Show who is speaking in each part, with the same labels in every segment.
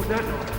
Speaker 1: that noise?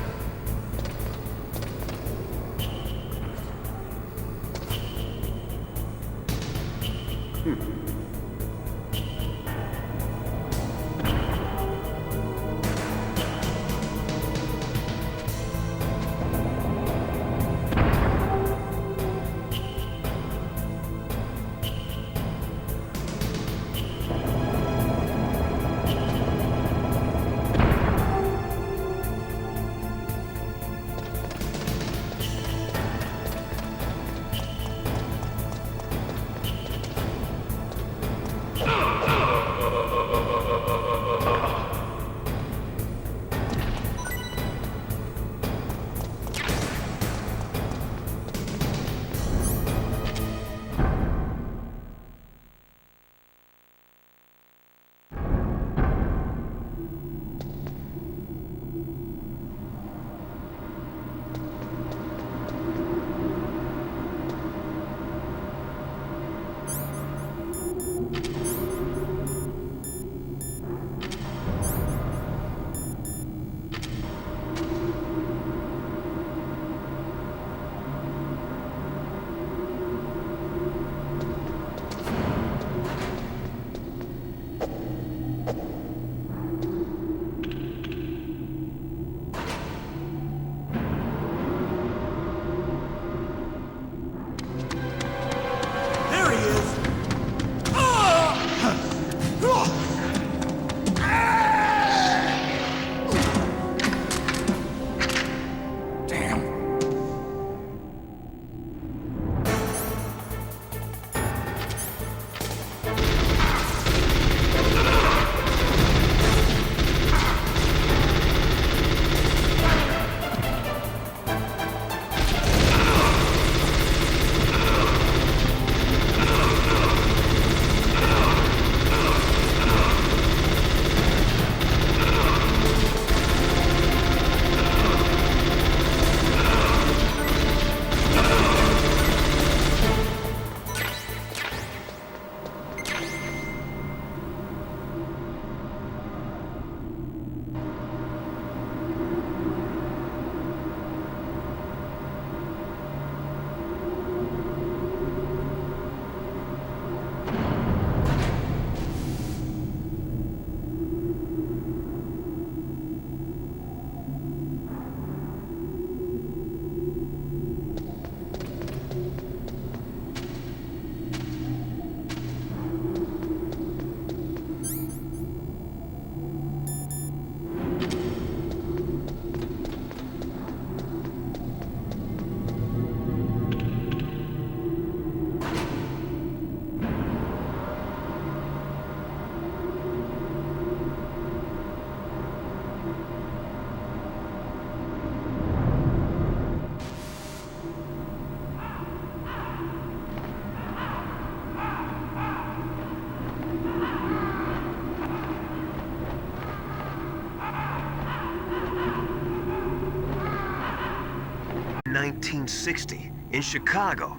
Speaker 2: ...1960 in Chicago,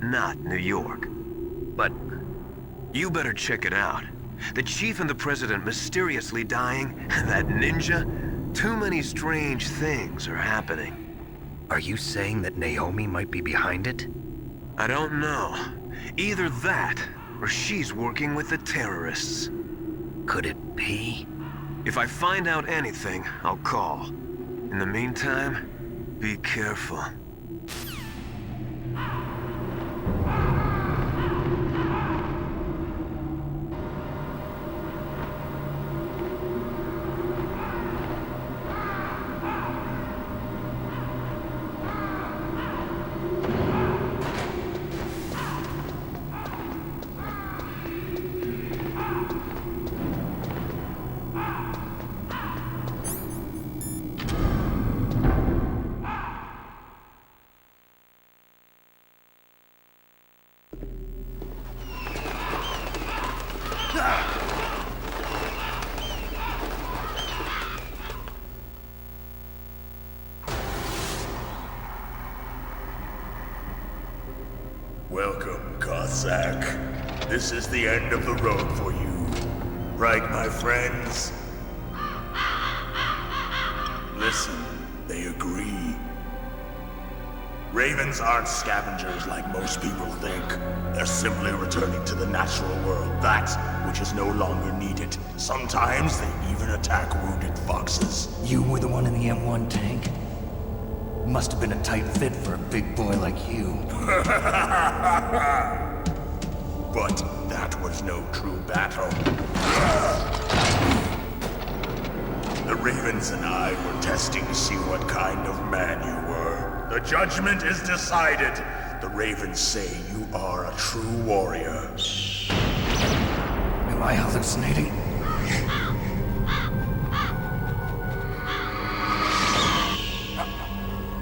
Speaker 2: not New York. But you better check it out. The chief and the president mysteriously dying, and that ninja? Too many strange things are happening.
Speaker 3: Are you saying that Naomi might be behind it?
Speaker 2: I don't know. Either that, or she's working with the terrorists.
Speaker 3: Could it be?
Speaker 2: If I find out anything, I'll call. In the meantime, be careful.
Speaker 4: Welcome, Cossack. This is the end of the road for you. Right, my friends? Listen, they agree. Ravens aren't scavengers like most people think. They're simply returning to the natural world, that which is no longer needed. Sometimes they even attack wounded foxes.
Speaker 3: You were the one in the M1 tank? Must have been a tight fit for a big boy like you.
Speaker 4: But that was no true battle. The Ravens and I were testing to see what kind of man you were. The judgment is decided. The Ravens say you are a true warrior.
Speaker 3: Am I hallucinating?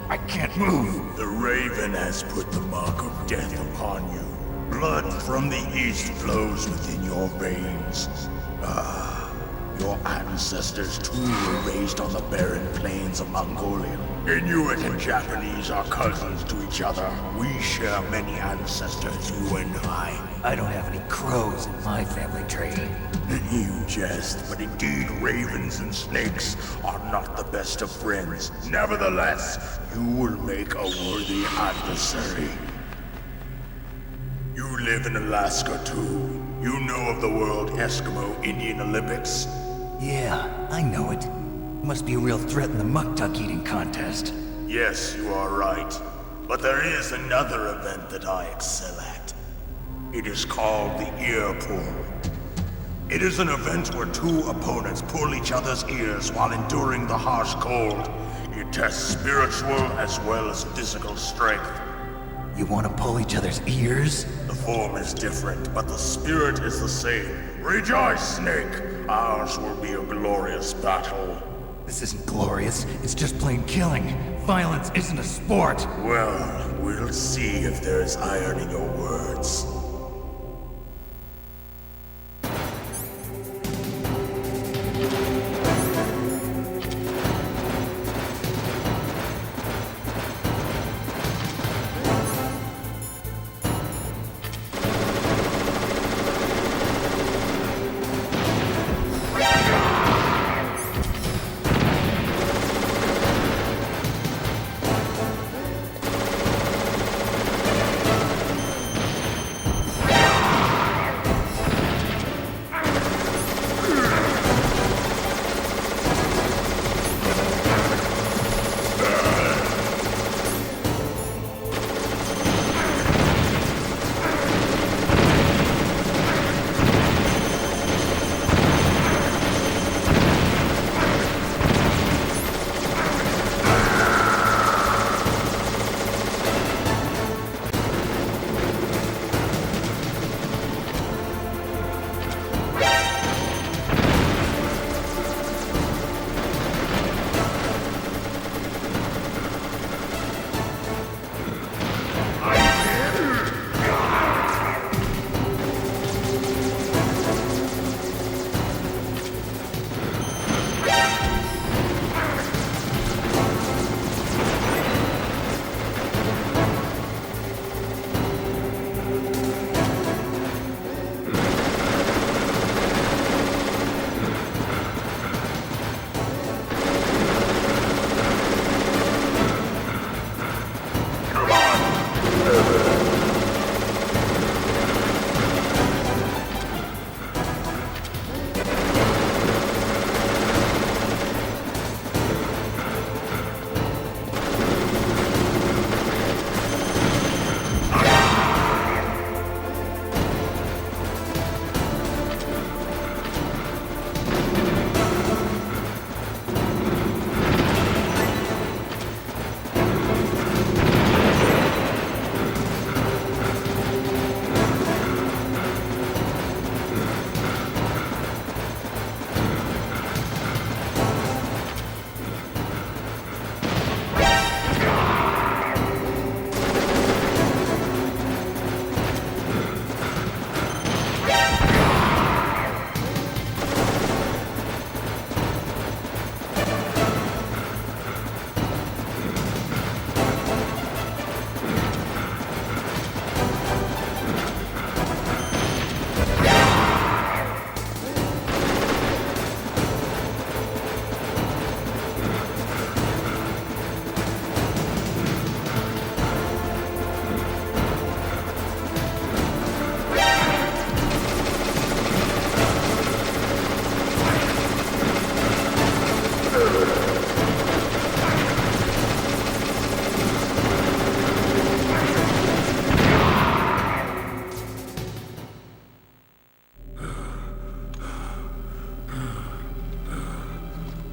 Speaker 3: I can't move.
Speaker 4: The Raven has put the mark of death upon you. Blood from the east flows within your veins. Your ancestors too were raised on the barren plains of Mongolia. Inuit and Japanese are cousins to each other. We share many ancestors, you and I.
Speaker 3: I don't have any crows in my family tree.
Speaker 4: You jest, but indeed ravens and snakes are not the best of friends. Nevertheless, you will make a worthy adversary. You live in Alaska too. You know of the World Eskimo Indian Olympics?
Speaker 3: Yeah, I know it. Must be a real threat in the muck duck eating contest.
Speaker 4: Yes, you are right. But there is another event that I excel at. It is called the ear pull. It is an event where two opponents pull each other's ears while enduring the harsh cold. It tests spiritual as well as physical strength.
Speaker 3: You want to pull each other's ears?
Speaker 4: The form is different, but the spirit is the same. Rejoice, Snake! Ours will be a glorious battle.
Speaker 3: This isn't glorious. It's just plain killing. Violence isn't a sport.
Speaker 4: Well, we'll see if there's iron in your words.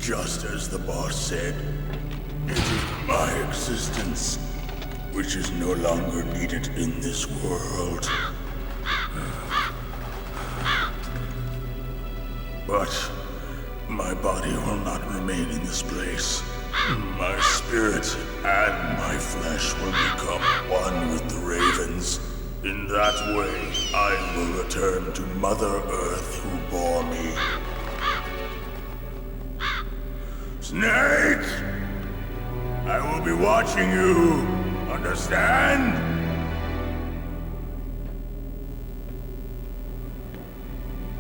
Speaker 4: Just as the boss said, it is my existence which is no longer needed in this world. But my body will not remain in this place. My spirit and my flesh will become one with the ravens. In that way, I will return to Mother Earth who bore me. Snake! I will be watching you. Understand?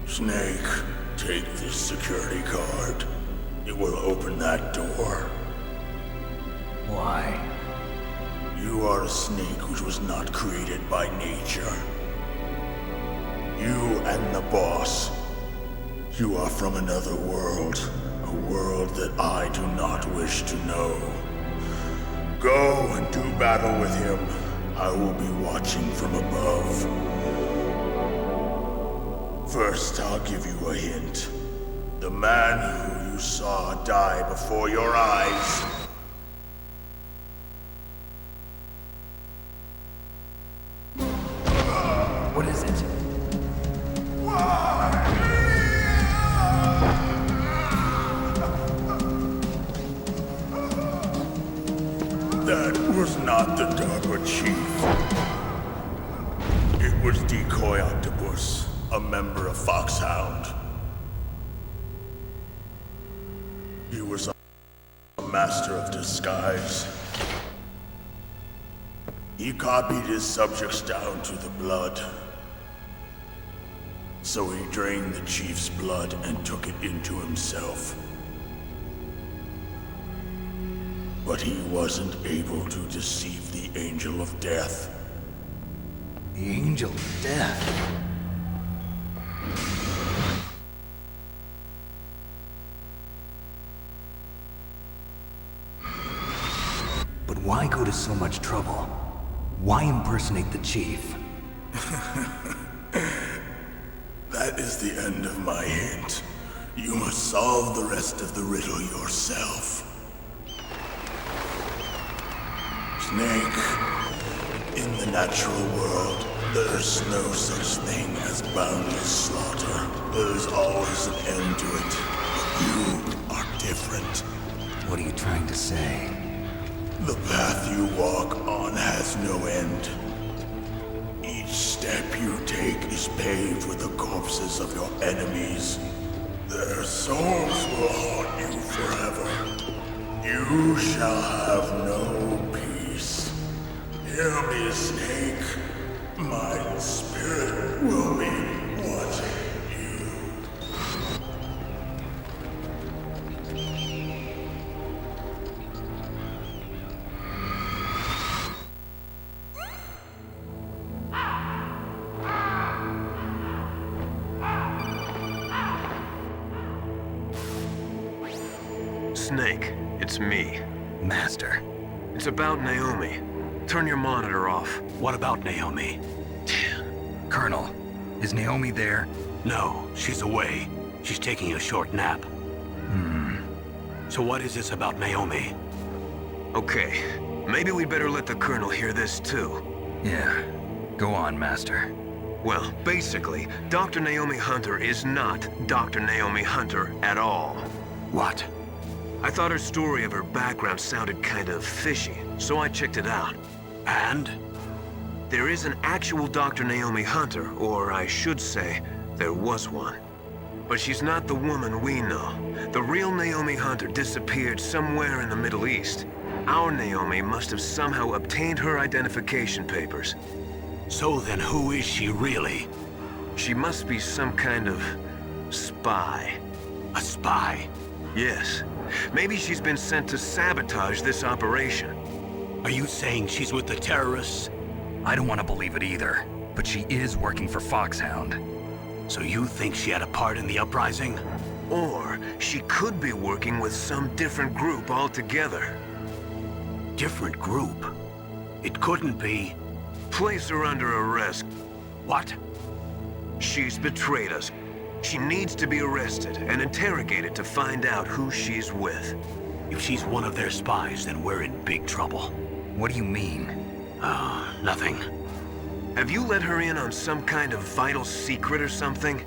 Speaker 4: Snake, take this security card. It will open that door.
Speaker 3: Why?
Speaker 4: You are a snake which was not created by nature. You and the boss. You are from another world. A world that I do not wish to know. Go and do battle with him. I will be watching from above. First, I'll give you a hint. The man who you saw die before your eyes.
Speaker 3: What is it?
Speaker 4: That was not the DARPA chief. It was Decoy Octopus, a member of Foxhound. He was a master of disguise. He copied his subjects down to the blood. So he drained the chief's blood and took it into himself. But he wasn't able to deceive the Angel of Death.
Speaker 3: The Angel of Death? But why go to so much trouble? Why impersonate the chief?
Speaker 4: That is the end of my hint. You must solve the rest of the riddle yourself. Snake, in the natural world, there's no such thing as boundless slaughter. There's always an end to it. But you are different.
Speaker 3: What are you trying to say?
Speaker 4: The path you walk on has no end. Each step you take is paved with the corpses of your enemies. Their souls will haunt you forever. You shall have no peace. Hear me, Snake. My spirit will be watching you.
Speaker 2: Snake, it's me.
Speaker 3: Master.
Speaker 2: It's about Naomi. Turn your monitor off.
Speaker 1: What about Naomi?
Speaker 3: Colonel, is Naomi there?
Speaker 1: No, she's away. She's taking a short nap. So what is this about Naomi?
Speaker 2: Okay, maybe we'd better let the Colonel hear this too.
Speaker 3: Yeah. Go on, Master.
Speaker 2: Well, basically, Dr. Naomi Hunter is not Dr. Naomi Hunter at all.
Speaker 1: What?
Speaker 2: I thought her story of her background sounded kind of fishy, so I checked it out.
Speaker 1: And?
Speaker 2: There is an actual Dr. Naomi Hunter, or I should say, there was one. But she's not the woman we know. The real Naomi Hunter disappeared somewhere in the Middle East. Our Naomi must have somehow obtained her identification papers.
Speaker 1: So then who is she really?
Speaker 2: She must be some kind of spy.
Speaker 1: A spy?
Speaker 2: Yes. Maybe she's been sent to sabotage this operation.
Speaker 1: Are you saying she's with the terrorists?
Speaker 3: I don't want to believe it either, but she is working for Foxhound.
Speaker 1: So you think she had a part in the uprising?
Speaker 2: Or she could be working with some different group altogether.
Speaker 1: Different group? It couldn't be.
Speaker 2: Place her under arrest.
Speaker 1: What?
Speaker 2: She's betrayed us. She needs to be arrested and interrogated to find out who she's with.
Speaker 1: If she's one of their spies, then we're in big trouble.
Speaker 3: What do you mean?
Speaker 1: Nothing.
Speaker 2: Have you let her in on some kind of vital secret or something?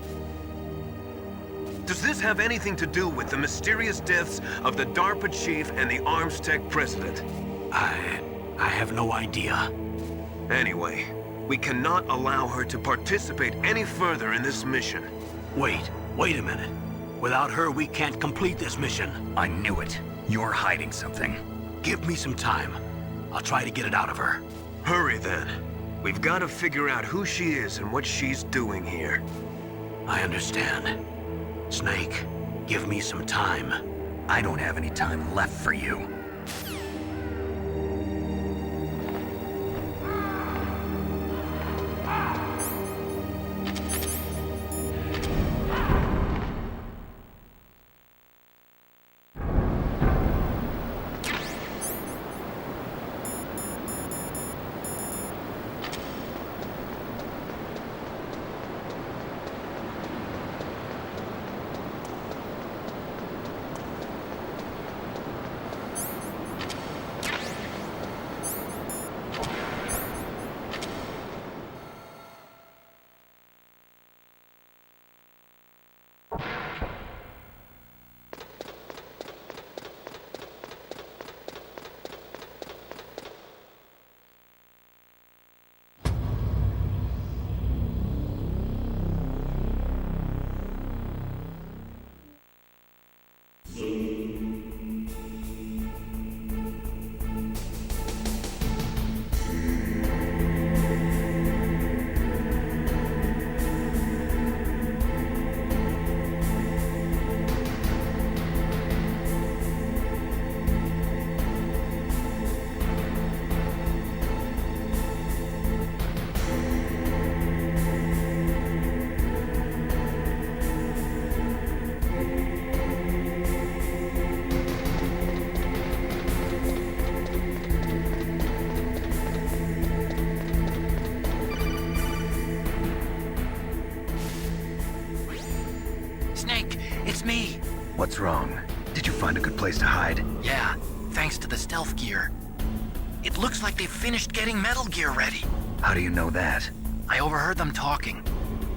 Speaker 2: Does this have anything to do with the mysterious deaths of the DARPA chief and the Arms Tech president?
Speaker 1: I have no idea.
Speaker 2: Anyway, we cannot allow her to participate any further in this mission.
Speaker 1: Wait a minute. Without her, we can't complete this mission.
Speaker 3: I knew it. You're hiding something.
Speaker 1: Give me some time. I'll try to get it out of her.
Speaker 2: Hurry then. We've got to figure out who she is and what she's doing here.
Speaker 1: I understand. Snake, give me some time.
Speaker 3: I don't have any time left for you.
Speaker 5: Snake, it's me.
Speaker 3: What's wrong? Did you find a good place to hide?
Speaker 5: Yeah, thanks to the stealth gear. It looks like they've finished getting Metal Gear ready.
Speaker 3: How do you know that?
Speaker 5: I overheard them talking.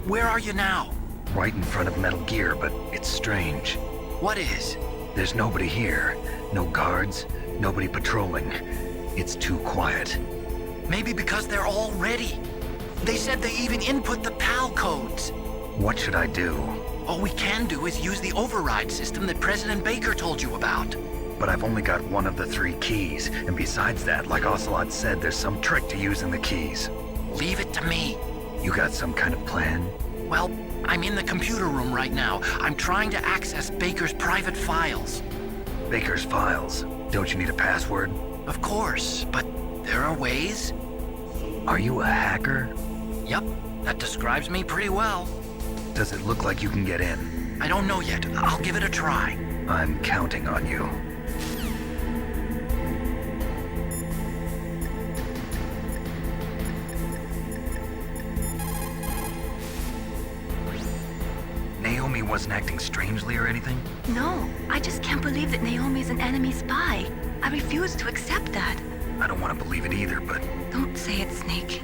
Speaker 5: Where are you now?
Speaker 3: Right in front of Metal Gear, but it's strange.
Speaker 5: What is?
Speaker 3: There's nobody here. No guards, nobody patrolling. It's too quiet.
Speaker 5: Maybe because they're all ready. They said they even input the PAL codes.
Speaker 3: What should I do?
Speaker 5: All we can do is use the override system that President Baker told you about.
Speaker 3: But I've only got one of the 3 keys, and besides that, like Ocelot said, there's some trick to using the keys.
Speaker 5: Leave it to me.
Speaker 3: You got some kind of plan?
Speaker 5: Well, I'm in the computer room right now. I'm trying to access Baker's private files.
Speaker 3: Baker's files. Don't you need a password?
Speaker 5: Of course, but there are ways.
Speaker 3: Are you a hacker?
Speaker 5: Yep, that describes me pretty well.
Speaker 3: Does it look like you can get in?
Speaker 5: I don't know yet. I'll give it a try.
Speaker 3: I'm counting on you. Naomi wasn't acting strangely or anything?
Speaker 6: No, I just can't believe that Naomi's an enemy spy. I refuse to accept that.
Speaker 3: I don't want to believe it either, but...
Speaker 6: Don't say it, Snake.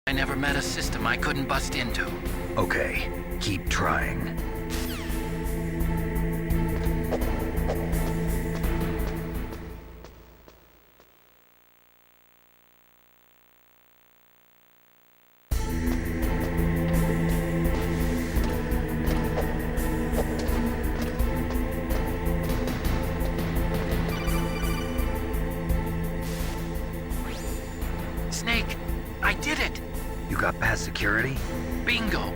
Speaker 5: I never met a system I couldn't bust into.
Speaker 3: Okay, keep trying.
Speaker 5: Snake, I did it!
Speaker 7: You got past security?
Speaker 5: Bingo!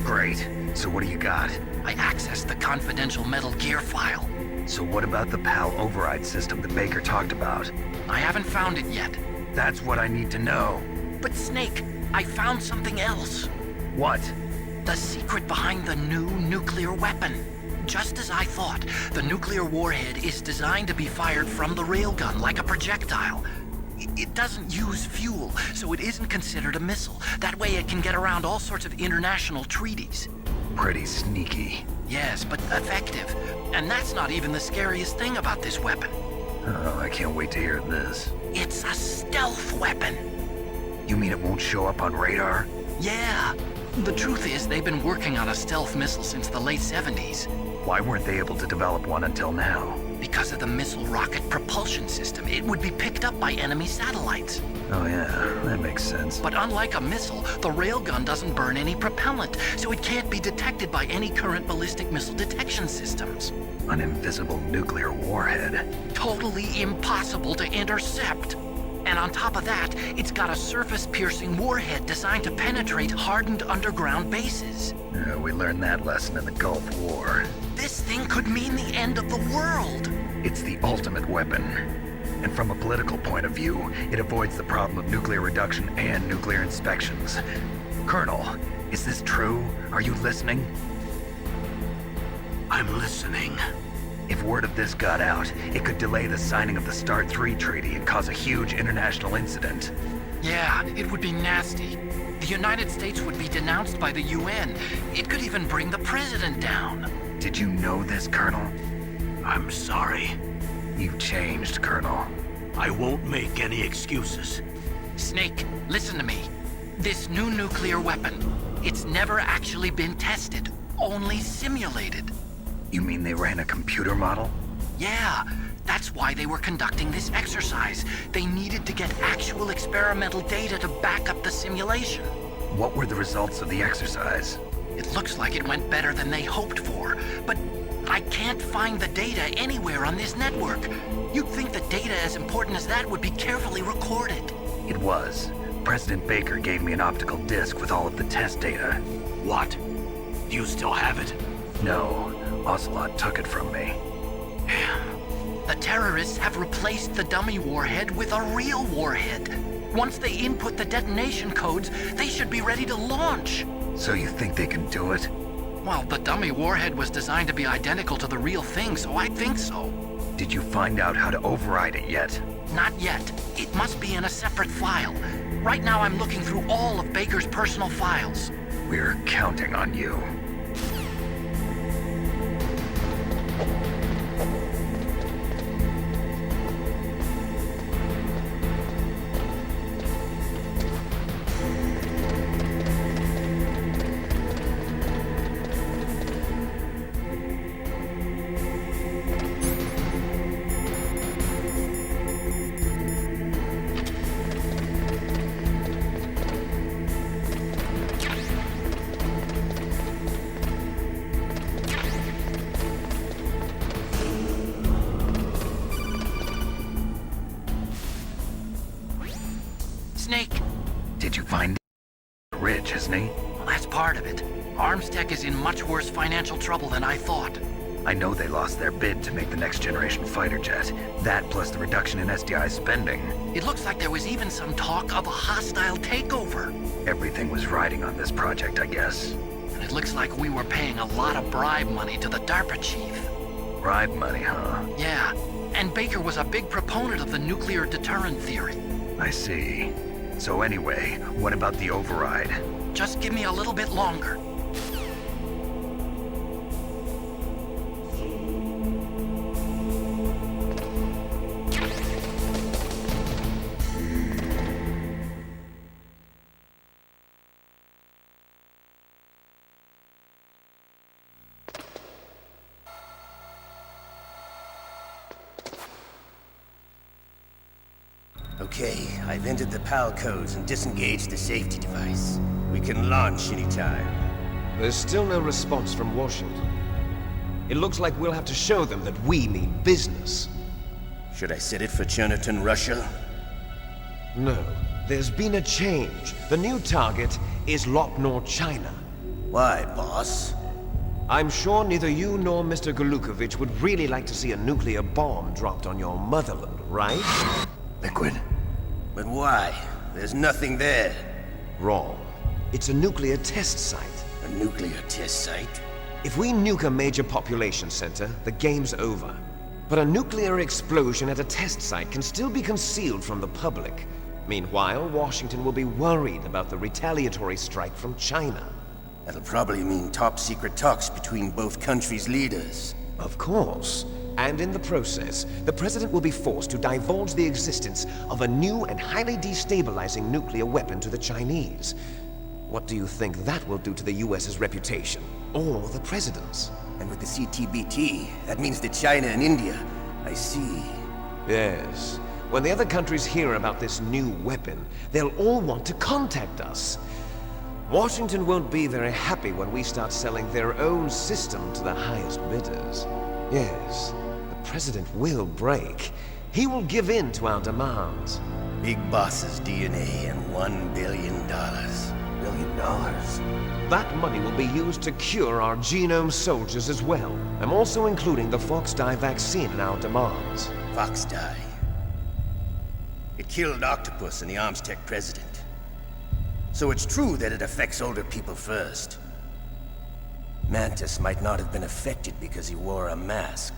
Speaker 7: Great. So what do you got?
Speaker 5: I accessed the confidential Metal Gear file.
Speaker 7: So what about the PAL override system that Baker talked about?
Speaker 5: I haven't found it yet.
Speaker 7: That's what I need to know.
Speaker 5: But Snake, I found something else.
Speaker 7: What?
Speaker 5: The secret behind the new nuclear weapon. Just as I thought, the nuclear warhead is designed to be fired from the railgun like a projectile. It doesn't use fuel, so it isn't considered a missile. That way it can get around all sorts of international treaties.
Speaker 7: Pretty sneaky.
Speaker 5: Yes, but effective. And that's not even the scariest thing about this weapon.
Speaker 7: Oh, I can't wait to hear this.
Speaker 5: It's a stealth weapon.
Speaker 7: You mean it won't show up on radar?
Speaker 5: Yeah. The truth is, they've been working on a stealth missile since the late 70s.
Speaker 7: Why weren't they able to develop one until now?
Speaker 5: Because of the missile rocket propulsion system, it would be picked up by enemy satellites.
Speaker 7: Oh yeah, that makes sense.
Speaker 5: But unlike a missile, the railgun doesn't burn any propellant, so it can't be detected by any current ballistic missile detection systems.
Speaker 7: An invisible nuclear warhead.
Speaker 5: Totally impossible to intercept. And on top of that, it's got a surface-piercing warhead designed to penetrate hardened underground bases.
Speaker 7: We learned that lesson in the Gulf War.
Speaker 5: This thing could mean the end of the world.
Speaker 7: It's the ultimate weapon. And from a political point of view, it avoids the problem of nuclear reduction and nuclear inspections. Colonel, is this true? Are you listening?
Speaker 1: I'm listening.
Speaker 7: If word of this got out, it could delay the signing of the START 3 treaty and cause a huge international incident.
Speaker 5: Yeah, it would be nasty. The United States would be denounced by the UN. It could even bring the president down.
Speaker 7: Did you know this, Colonel?
Speaker 1: I'm sorry.
Speaker 7: You've changed, Colonel.
Speaker 1: I won't make any excuses.
Speaker 5: Snake, listen to me. This new nuclear weapon, it's never actually been tested, only simulated.
Speaker 7: You mean they ran a computer model?
Speaker 5: Yeah, that's why they were conducting this exercise. They needed to get actual experimental data to back up the simulation.
Speaker 7: What were the results of the exercise?
Speaker 5: It looks like it went better than they hoped for, but I can't find the data anywhere on this network. You'd think the data as important as that would be carefully recorded.
Speaker 7: It was. President Baker gave me an optical disc with all of the test data.
Speaker 1: What? Do you still have it?
Speaker 7: No, Ocelot took it from me.
Speaker 5: The terrorists have replaced the dummy warhead with a real warhead. Once they input the detonation codes, they should be ready to launch.
Speaker 7: So you think they can do it?
Speaker 5: Well, the dummy warhead was designed to be identical to the real thing, so I think so.
Speaker 7: Did you find out how to override it yet?
Speaker 5: Not yet. It must be in a separate file. Right now I'm looking through all of Baker's personal files.
Speaker 7: We're counting on you.
Speaker 5: Snake!
Speaker 7: Did you find Rich, isn't he?
Speaker 5: Well, that's part of it. Armstech is in much worse financial trouble than I thought.
Speaker 7: I know they lost their bid to make the next generation fighter jet. That plus the reduction in SDI spending.
Speaker 5: It looks like there was even some talk of a hostile takeover.
Speaker 7: Everything was riding on this project, I guess.
Speaker 5: And it looks like we were paying a lot of bribe money to the DARPA chief.
Speaker 7: Bribe money, huh?
Speaker 5: Yeah, and Baker was a big proponent of the nuclear deterrent theory.
Speaker 7: I see. So anyway, what about the override?
Speaker 5: Just give me a little bit longer.
Speaker 8: Okay, I've entered the PAL codes and disengaged the safety device. We can launch anytime.
Speaker 9: There's still no response from Washington. It looks like we'll have to show them that we mean business.
Speaker 8: Should I set it for Cherniton, Russia?
Speaker 9: No. There's been a change. The new target is Lopnor, China.
Speaker 8: Why, boss?
Speaker 9: I'm sure neither you nor Mr. Golukovich would really like to see a nuclear bomb dropped on your motherland, right?
Speaker 3: Liquid.
Speaker 8: But why? There's nothing there.
Speaker 9: Wrong. It's a nuclear test site.
Speaker 8: A nuclear test site?
Speaker 9: If we nuke a major population center, the game's over. But a nuclear explosion at a test site can still be concealed from the public. Meanwhile, Washington will be worried about the retaliatory strike from China.
Speaker 8: That'll probably mean top-secret talks between both countries' leaders.
Speaker 9: Of course. And in the process, the president will be forced to divulge the existence of a new and highly destabilizing nuclear weapon to the Chinese. What do you think that will do to the US's reputation? Or the president's?
Speaker 8: And with the CTBT, that means that China and India. I see.
Speaker 9: Yes. When the other countries hear about this new weapon, they'll all want to contact us. Washington won't be very happy when we start selling their own system to the highest bidders. Yes, the president will break. He will give in to our demands.
Speaker 8: Big Boss's DNA and $1 billion.
Speaker 3: $1 billion.
Speaker 9: That money will be used to cure our genome soldiers as well. I'm also including the Foxdie vaccine in our demands.
Speaker 8: Foxdie. It killed Octopus and the Armstech president. So it's true that it affects older people first. Mantis might not have been affected because he wore a mask.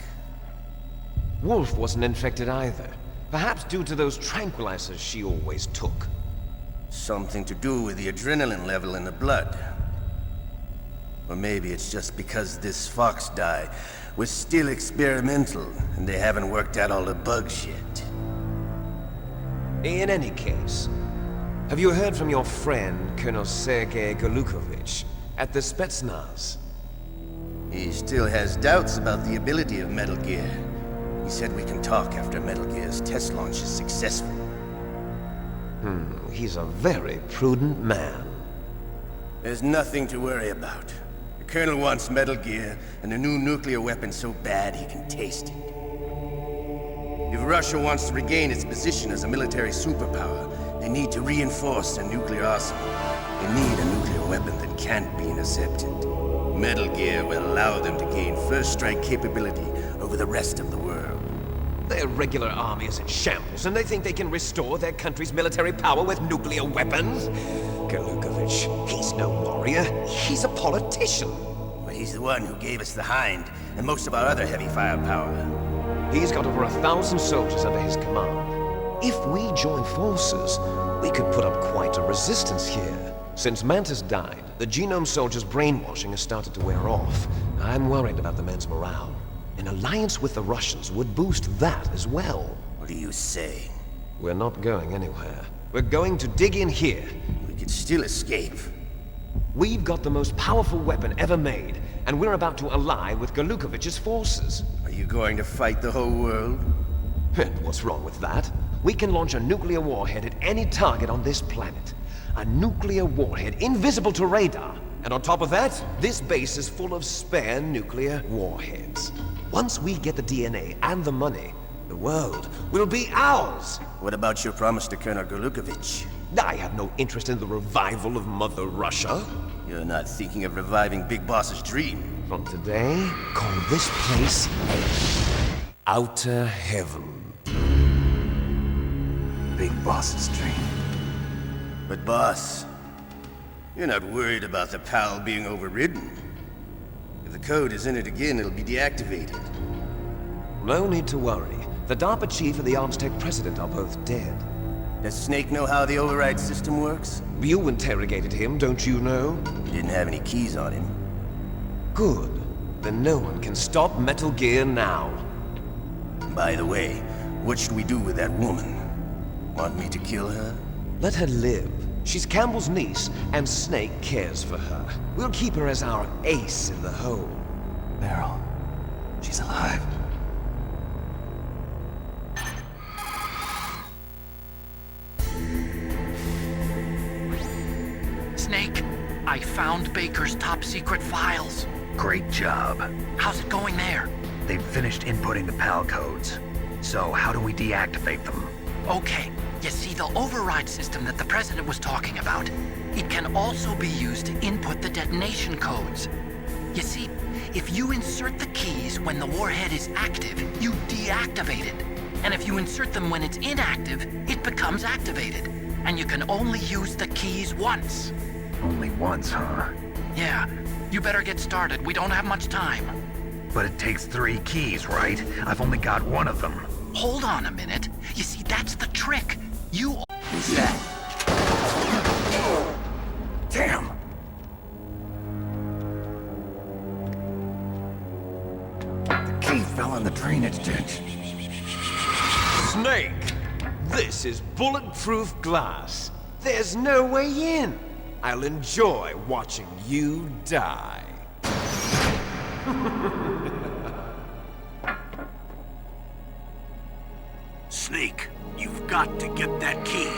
Speaker 9: Wolf wasn't infected either. Perhaps due to those tranquilizers she always took.
Speaker 8: Something to do with the adrenaline level in the blood. Or maybe it's just because this Foxdie was still experimental and they haven't worked out all the bugs yet.
Speaker 9: In any case, have you heard from your friend, Colonel Sergei Golukovich, at the Spetsnaz?
Speaker 8: He still has doubts about the ability of Metal Gear. He said we can talk after Metal Gear's test launch is successful.
Speaker 9: He's a very prudent man.
Speaker 8: There's nothing to worry about. The Colonel wants Metal Gear and a new nuclear weapon so bad he can taste it. If Russia wants to regain its position as a military superpower, they need to reinforce their nuclear arsenal. They need a nuclear weapon that can't be intercepted. Metal Gear will allow them to gain first strike capability over the rest of the world.
Speaker 9: Their regular army is in shambles, and they think they can restore their country's military power with nuclear weapons? Golukovich, he's no warrior. He's a politician.
Speaker 8: But he's the one who gave us the Hind and most of our other heavy firepower.
Speaker 9: He's got over 1,000 soldiers under his command. If we join forces, we could put up quite a resistance here. Since Mantis died, the genome soldiers' brainwashing has started to wear off. I'm worried about the men's morale. An alliance with the Russians would boost that as well.
Speaker 8: What are you saying?
Speaker 9: We're not going anywhere. We're going to dig in here.
Speaker 8: We could still escape.
Speaker 9: We've got the most powerful weapon ever made, and we're about to ally with Golukovich's forces.
Speaker 8: Are you going to fight the whole world?
Speaker 9: And what's wrong with that? We can launch a nuclear warhead at any target on this planet. A nuclear warhead invisible to radar. And on top of that, this base is full of spare nuclear warheads. Once we get the DNA and the money, the world will be ours!
Speaker 8: What about your promise to Colonel Golukovich?
Speaker 9: I have no interest in the revival of Mother Russia.
Speaker 8: You're not thinking of reviving Big Boss's dream.
Speaker 9: From today, call this place Outer Heaven.
Speaker 3: Big Boss's dream.
Speaker 8: But boss, you're not worried about the PAL being overridden. If the code is in it again, it'll be deactivated.
Speaker 9: No need to worry. The DARPA chief and the Armstech president are both dead.
Speaker 8: Does Snake know how the override system works?
Speaker 9: You interrogated him, don't you know?
Speaker 8: He didn't have any keys on him.
Speaker 9: Good. Then no one can stop Metal Gear now.
Speaker 8: By the way, what should we do with that woman? Want me to kill her?
Speaker 9: Let her live. She's Campbell's niece, and Snake cares for her. We'll keep her as our ace in the hole.
Speaker 3: Meryl. She's alive.
Speaker 5: Snake, I found Baker's top-secret files.
Speaker 7: Great job.
Speaker 5: How's it going there?
Speaker 7: They've finished inputting the PAL codes. So how do we deactivate them?
Speaker 5: Okay, You see, the override system that the President was talking about, it can also be used to input the detonation codes. You see, if you insert the keys when the warhead is active, you deactivate it. And if you insert them when it's inactive, it becomes activated. And you can only use the keys once.
Speaker 7: Only once, huh?
Speaker 5: Yeah, you better get started. We don't have much time.
Speaker 7: But it takes 3 keys, right? I've only got one of them.
Speaker 5: Hold on a minute. You see, that's the trick. You...
Speaker 3: Who's that? Damn! The key fell in the drainage ditch.
Speaker 9: Snake! This is bulletproof glass. There's no way in. I'll enjoy watching you die.
Speaker 1: Snake, you've got to get that key.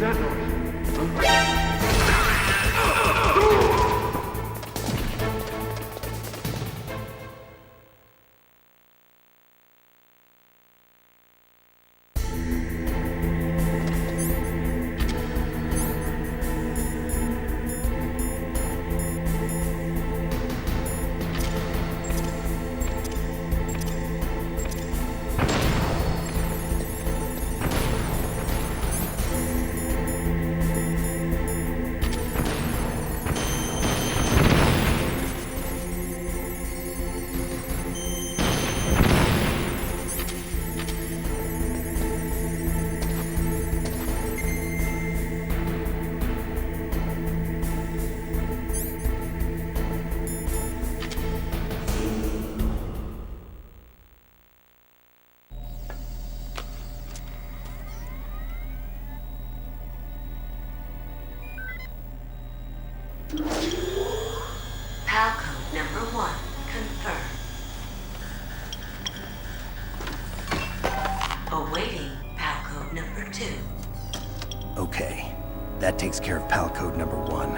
Speaker 10: PAL code number 1, confirmed. Awaiting PAL code number 2.
Speaker 3: Okay, that takes care of PAL code number 1.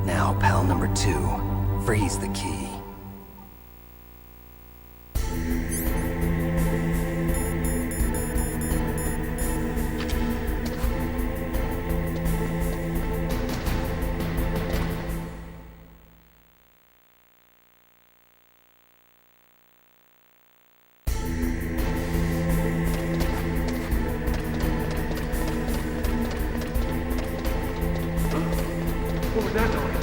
Speaker 3: Now, PAL number 2, freeze the key.
Speaker 11: What was that noise?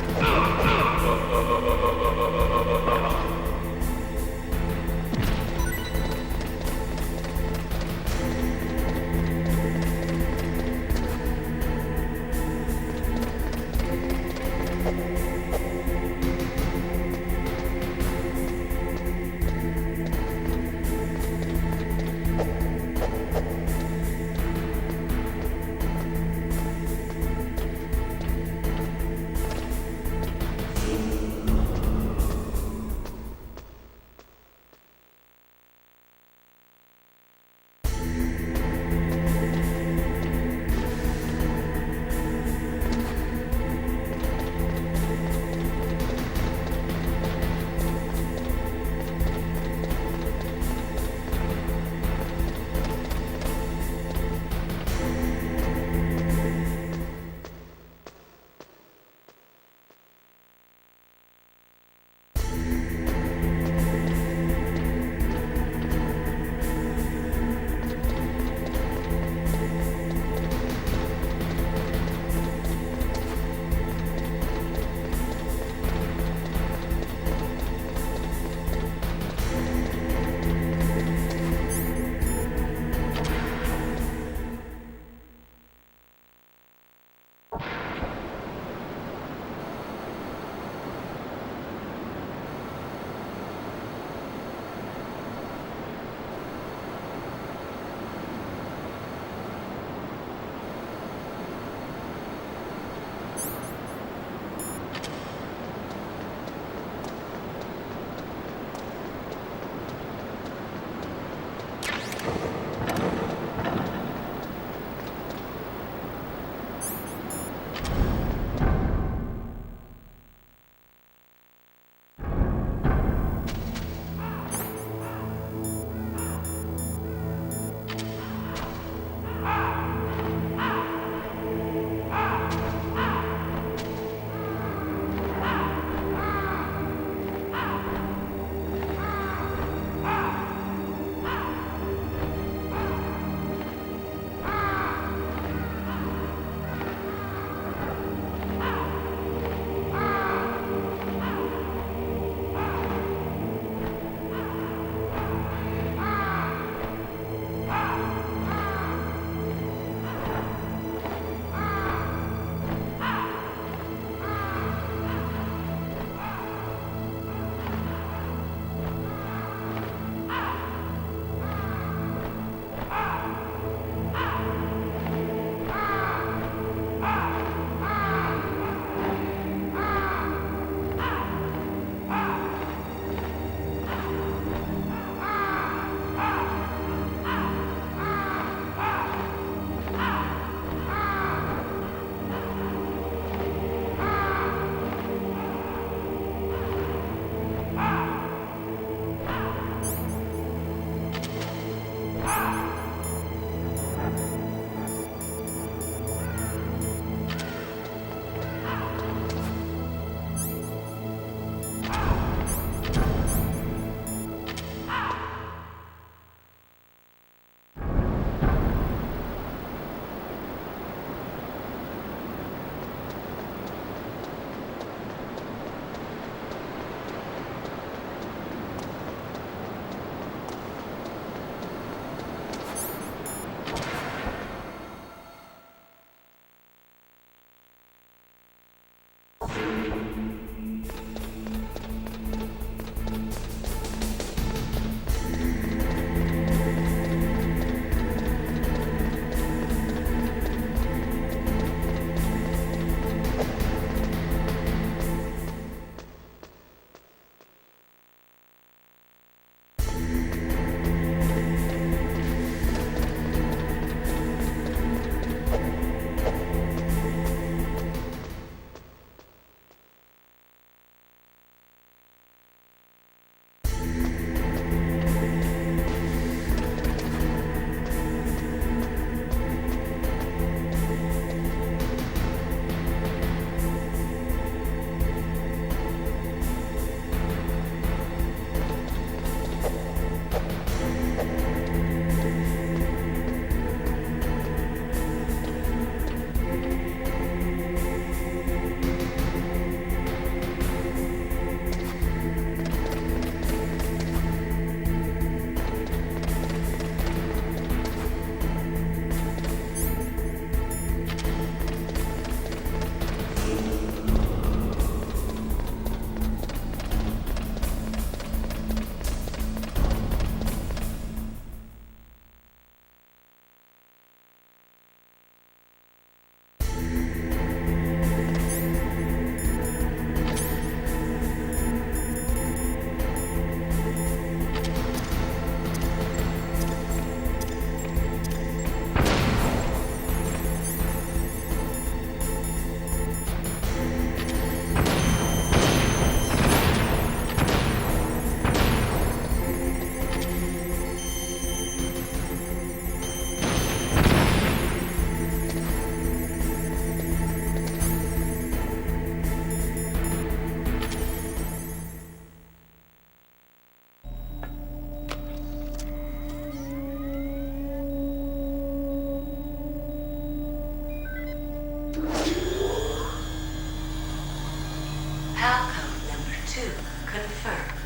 Speaker 10: Palcode number 2 confirmed.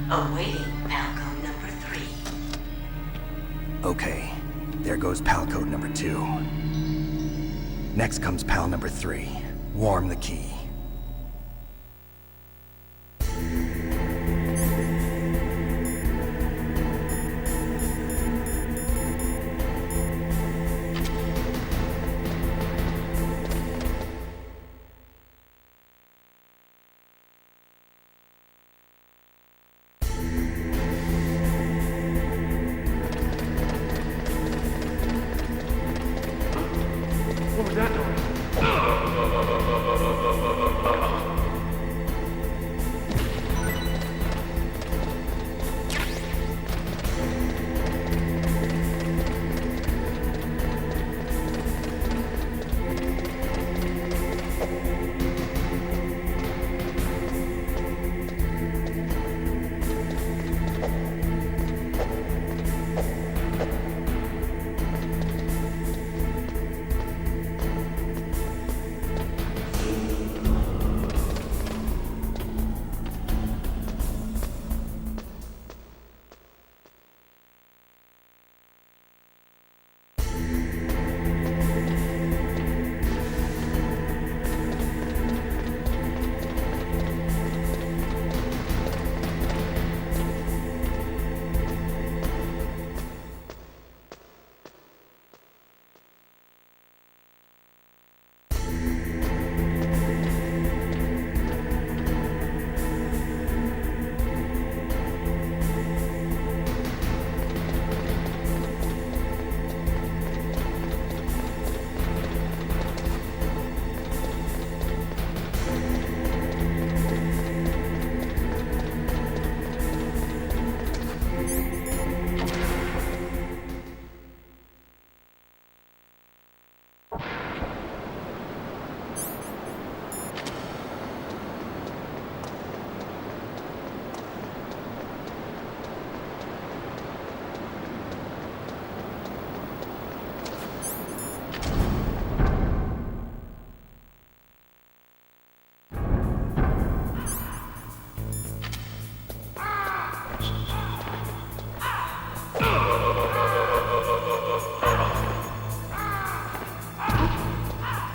Speaker 10: Awaiting Palcode number 3.
Speaker 7: Okay, there goes pal code number 2. Next comes pal number 3. Warm the key.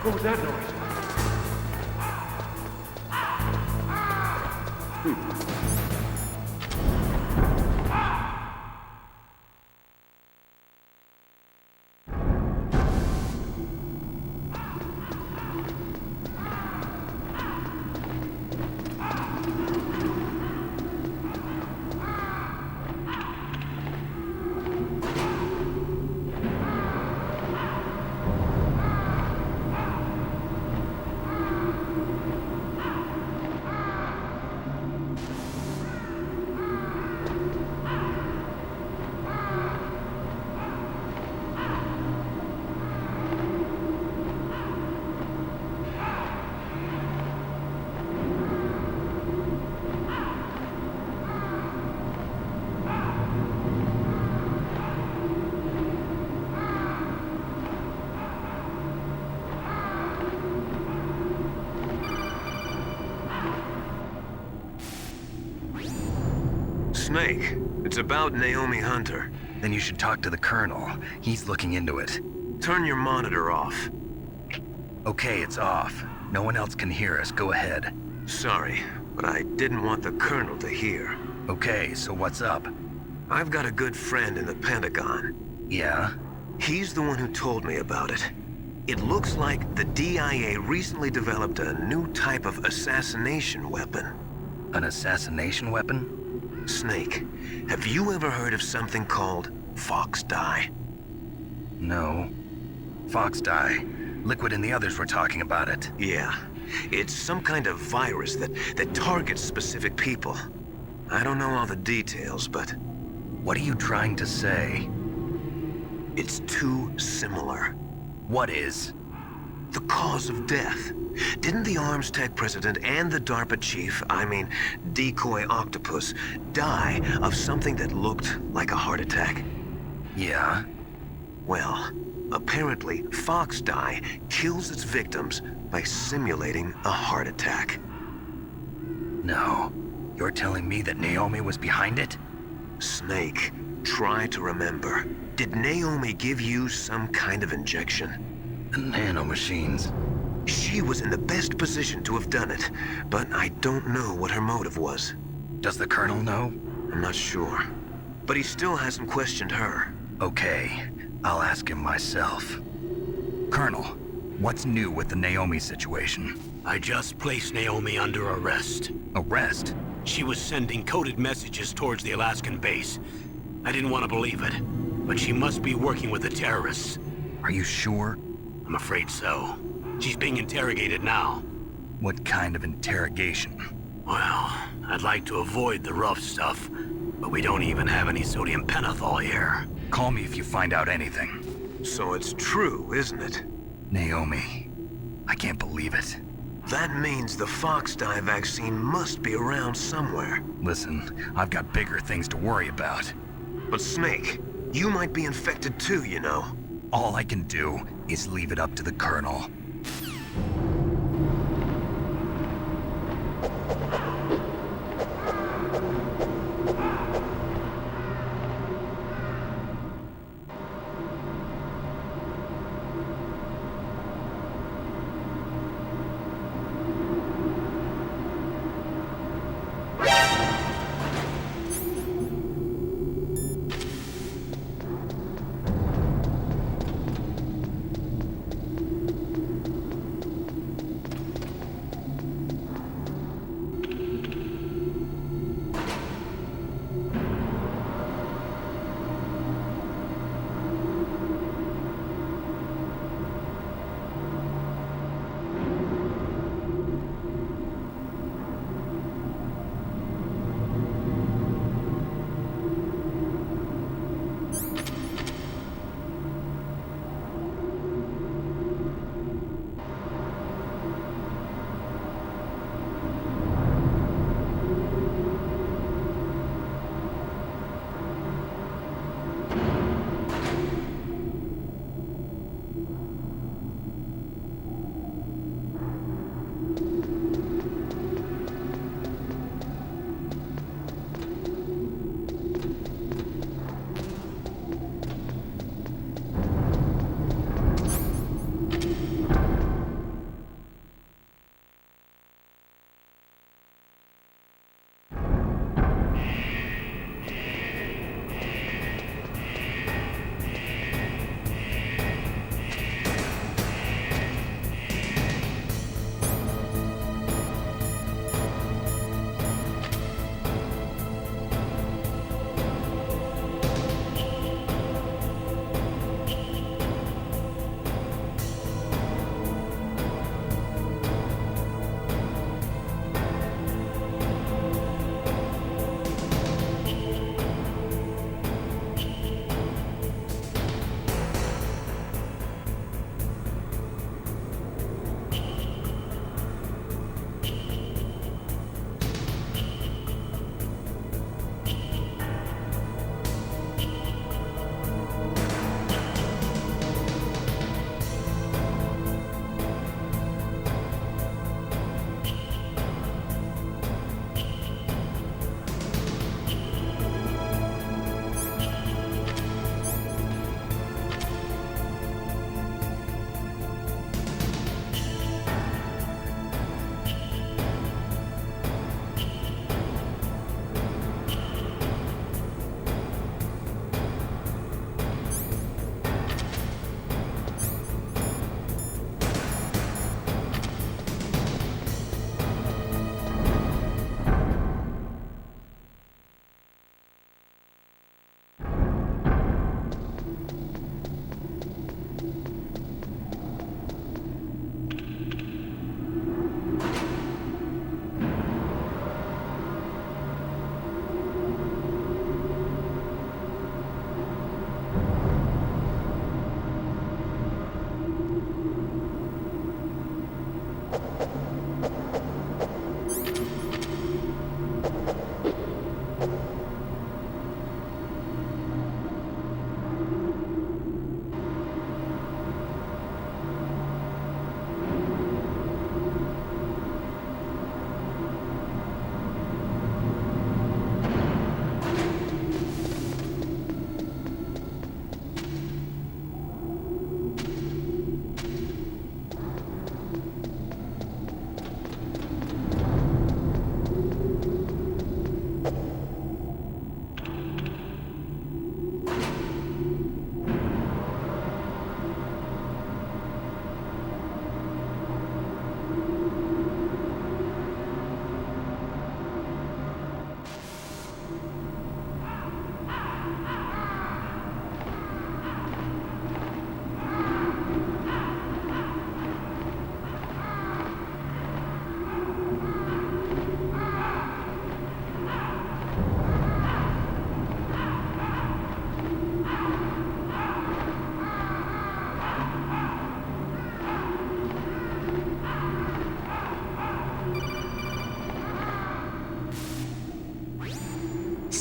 Speaker 11: What was that noise?
Speaker 2: Snake, it's about Naomi Hunter.
Speaker 7: Then you should talk to the Colonel. He's looking into it.
Speaker 2: Turn your monitor off.
Speaker 7: Okay, it's off. No one else can hear us. Go ahead.
Speaker 2: Sorry, but I didn't want the Colonel to hear.
Speaker 7: Okay, so what's up?
Speaker 2: I've got a good friend in the Pentagon.
Speaker 7: Yeah?
Speaker 2: He's the one who told me about it. It looks like the DIA recently developed a new type of assassination weapon.
Speaker 7: An assassination weapon?
Speaker 2: Snake, have you ever heard of something called Fox Dye?
Speaker 7: No. Fox dye. Liquid and the others were talking about it.
Speaker 2: Yeah. It's some kind of virus that targets specific people. I don't know all the details, but...
Speaker 7: What are you trying to say?
Speaker 2: It's too similar.
Speaker 7: What is?
Speaker 2: The cause of death. Didn't the Arms Tech president and the DARPA chief, Decoy Octopus, die of something that looked like a heart attack?
Speaker 7: Yeah?
Speaker 2: Well, Apparently, fox dye kills its victims by simulating a heart attack.
Speaker 7: No. You're telling me that Naomi was behind it?
Speaker 2: Snake, try to remember. Did Naomi give you some kind of injection?
Speaker 7: The nanomachines.
Speaker 2: She was in the best position to have done it, but I don't know what her motive was.
Speaker 7: Does the Colonel know?
Speaker 2: I'm not sure. But he still hasn't questioned her.
Speaker 7: Okay, I'll ask him myself. Colonel, what's new with the Naomi situation?
Speaker 1: I just placed Naomi under arrest.
Speaker 7: Arrest?
Speaker 1: She was sending coded messages towards the Alaskan base. I didn't want to believe it, but she must be working with the terrorists.
Speaker 7: Are you sure?
Speaker 1: I'm afraid so. She's being interrogated now.
Speaker 7: What kind of interrogation?
Speaker 1: Well, I'd like to avoid the rough stuff, but we don't even have any sodium pentothal here.
Speaker 7: Call me if you find out anything.
Speaker 2: So it's true, isn't it?
Speaker 7: Naomi, I can't believe it.
Speaker 2: That means the fox dye vaccine must be around somewhere.
Speaker 7: Listen, I've got bigger things to worry about.
Speaker 2: But Snake, you might be infected too, you know.
Speaker 7: All I can do is leave it up to the Colonel.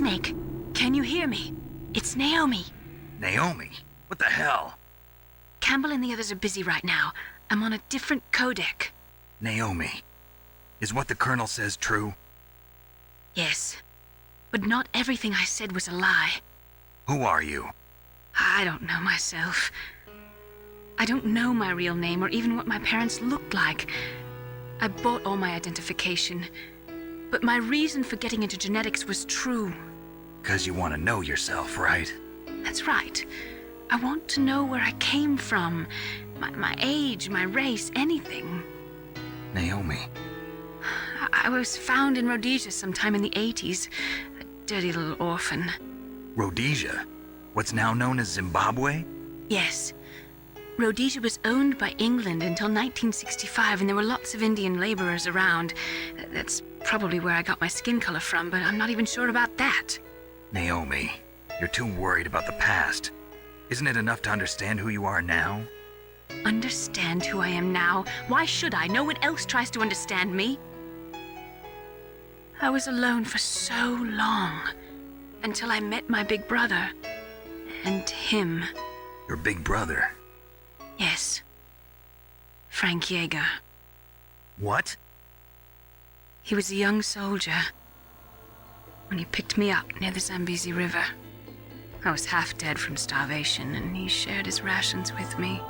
Speaker 6: Snake, can you hear me? It's Naomi.
Speaker 7: Naomi? What the hell?
Speaker 6: Campbell and the others are busy right now. I'm on a different codec.
Speaker 7: Naomi, is what the Colonel says true?
Speaker 6: Yes, but not everything I said was a lie.
Speaker 7: Who are you?
Speaker 6: I don't know myself. I don't know my real name or even what my parents looked like. I bought all my identification, but my reason for getting into genetics was true.
Speaker 7: 'Cause you want to know yourself, right?
Speaker 6: That's right. I want to know where I came from, my age, my race, anything.
Speaker 7: Naomi,
Speaker 6: I was found in Rhodesia sometime in the 80s, a dirty little orphan.
Speaker 7: Rhodesia? What's now known as Zimbabwe?
Speaker 6: Yes. Rhodesia was owned by England until 1965, and there were lots of Indian laborers around. That's probably where I got my skin color from, but I'm not even sure about that.
Speaker 7: Naomi, you're too worried about the past. Isn't it enough to understand who you are now?
Speaker 6: Understand who I am now? Why should I? No one else tries to understand me. I was alone for so long, until I met my big brother. And him.
Speaker 7: Your big brother?
Speaker 6: Yes. Frank Yeager.
Speaker 7: What?
Speaker 6: He was a young soldier when he picked me up near the Zambezi River. I was half dead from starvation, and he shared his rations with me.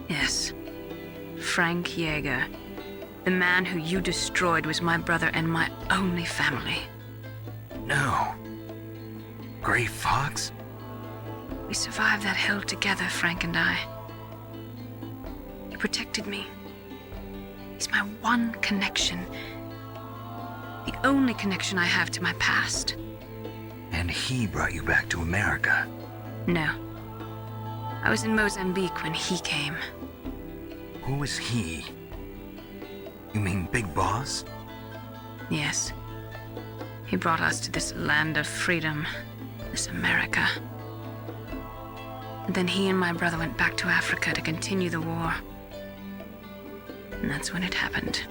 Speaker 6: Yes, Frank Yeager. The man who you destroyed was my brother and my only family.
Speaker 7: No. Gray Fox?
Speaker 6: We survived that hell together, Frank and I. He protected me. He's my one connection. The only connection I have to my past.
Speaker 7: And he brought you back to America?
Speaker 6: No. I was in Mozambique when he came.
Speaker 7: Who is he? You mean Big Boss?
Speaker 6: Yes. He brought us to this land of freedom, this America. And then he and my brother went back to Africa to continue the war. And that's when it happened.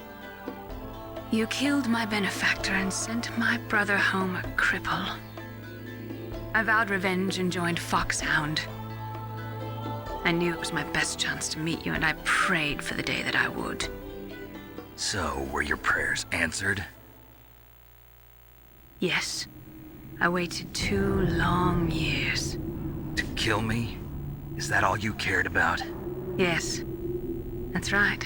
Speaker 6: You killed my benefactor and sent my brother home a cripple. I vowed revenge and joined Foxhound. I knew it was my best chance to meet you, and I prayed for the day that I would.
Speaker 7: So, were your prayers answered?
Speaker 6: Yes. I waited 2 long years.
Speaker 7: To kill me? Is that all you cared about?
Speaker 6: Yes. That's right.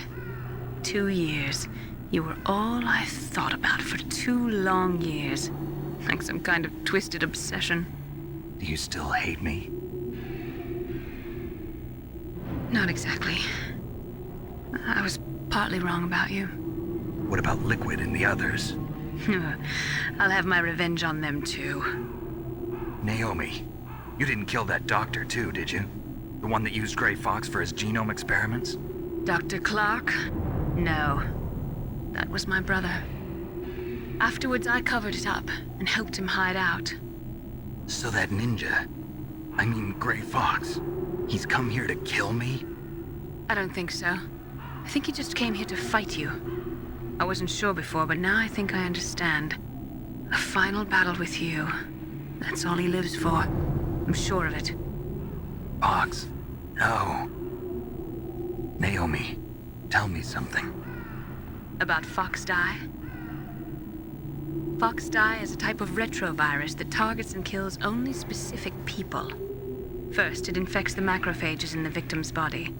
Speaker 6: 2 years. You were all I thought about for 2 long years. Like some kind of twisted obsession.
Speaker 7: Do you still hate me?
Speaker 6: Not exactly. I was partly wrong about you.
Speaker 7: What about Liquid and the others?
Speaker 6: I'll have my revenge on them too.
Speaker 7: Naomi, you didn't kill that doctor too, did you? The one that used Gray Fox for his genome experiments?
Speaker 6: Dr. Clark? No. That was my brother. Afterwards, I covered it up and helped him hide out.
Speaker 7: So that ninja, I mean Gray Fox, he's come here to kill me?
Speaker 6: I don't think so. I think he just came here to fight you. I wasn't sure before, but now I think I understand. A final battle with you. That's all he lives for. I'm sure of it.
Speaker 7: Fox? No. Naomi, tell me something.
Speaker 6: About Fox Die? Fox Die is a type of retrovirus that targets and kills only specific people. First, it infects the macrophages in the victim's body.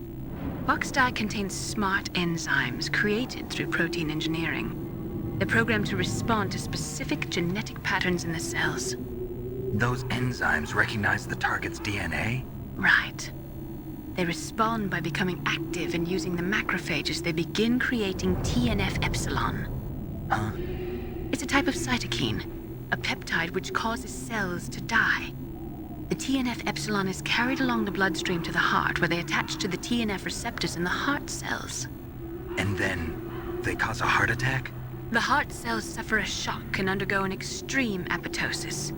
Speaker 6: Fox Die contains smart enzymes created through protein engineering. They're programmed to respond to specific genetic patterns in the cells.
Speaker 7: Those enzymes recognize the target's DNA?
Speaker 6: Right. They respond by becoming active and using the macrophages. They begin creating TNF-epsilon.
Speaker 7: Huh?
Speaker 6: It's a type of cytokine, a peptide which causes cells to die. The TNF-epsilon is carried along the bloodstream to the heart, where they attach to the TNF receptors in the heart cells.
Speaker 7: And then they cause a heart attack?
Speaker 6: The heart cells suffer a shock and undergo an extreme apoptosis.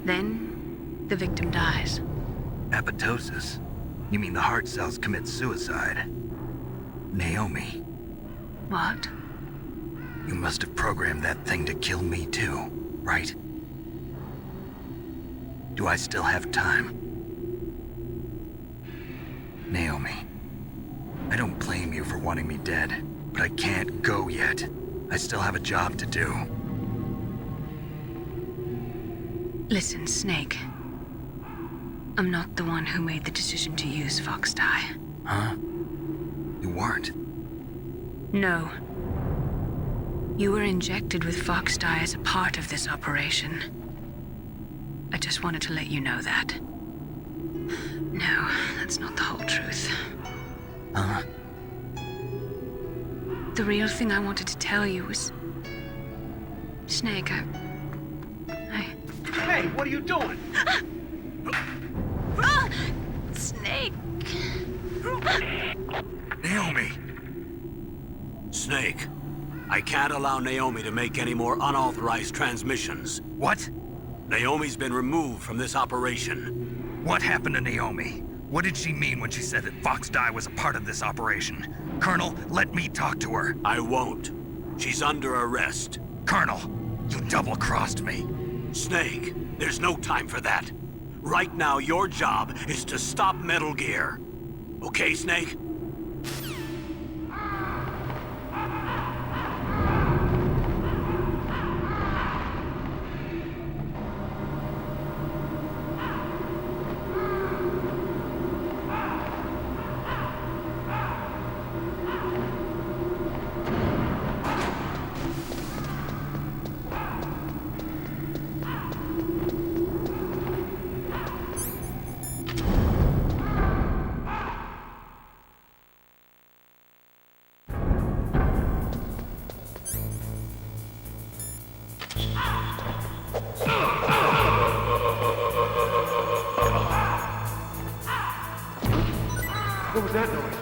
Speaker 6: Then, the victim dies.
Speaker 7: Apoptosis? You mean the heart cells commit suicide? Naomi.
Speaker 6: What?
Speaker 7: You must have programmed that thing to kill me too. right? Do I still have time? Naomi, I don't blame you for wanting me dead, but I can't go yet. I still have a job to do.
Speaker 6: Listen, Snake. I'm not the one who made the decision to use Fox Dye.
Speaker 7: Huh? You weren't?
Speaker 6: No. You were injected with Fox Dye as a part of this operation. I just wanted to let you know that. No, that's not the whole truth.
Speaker 7: Huh?
Speaker 6: The real thing I wanted to tell you was... Snake, I...
Speaker 11: Hey, what are you doing?
Speaker 6: Snake!
Speaker 7: Naomi!
Speaker 1: Snake, I can't allow Naomi to make any more unauthorized transmissions.
Speaker 7: What?
Speaker 1: Naomi's been removed from this operation.
Speaker 7: What happened to Naomi? What did she mean when she said that Fox Dye was a part of this operation? Colonel, let me talk to her.
Speaker 1: I won't. She's under arrest.
Speaker 7: Colonel, you double-crossed me.
Speaker 1: Snake, there's no time for that. Right now, your job is to stop Metal Gear. Okay, Snake?
Speaker 11: What was that noise?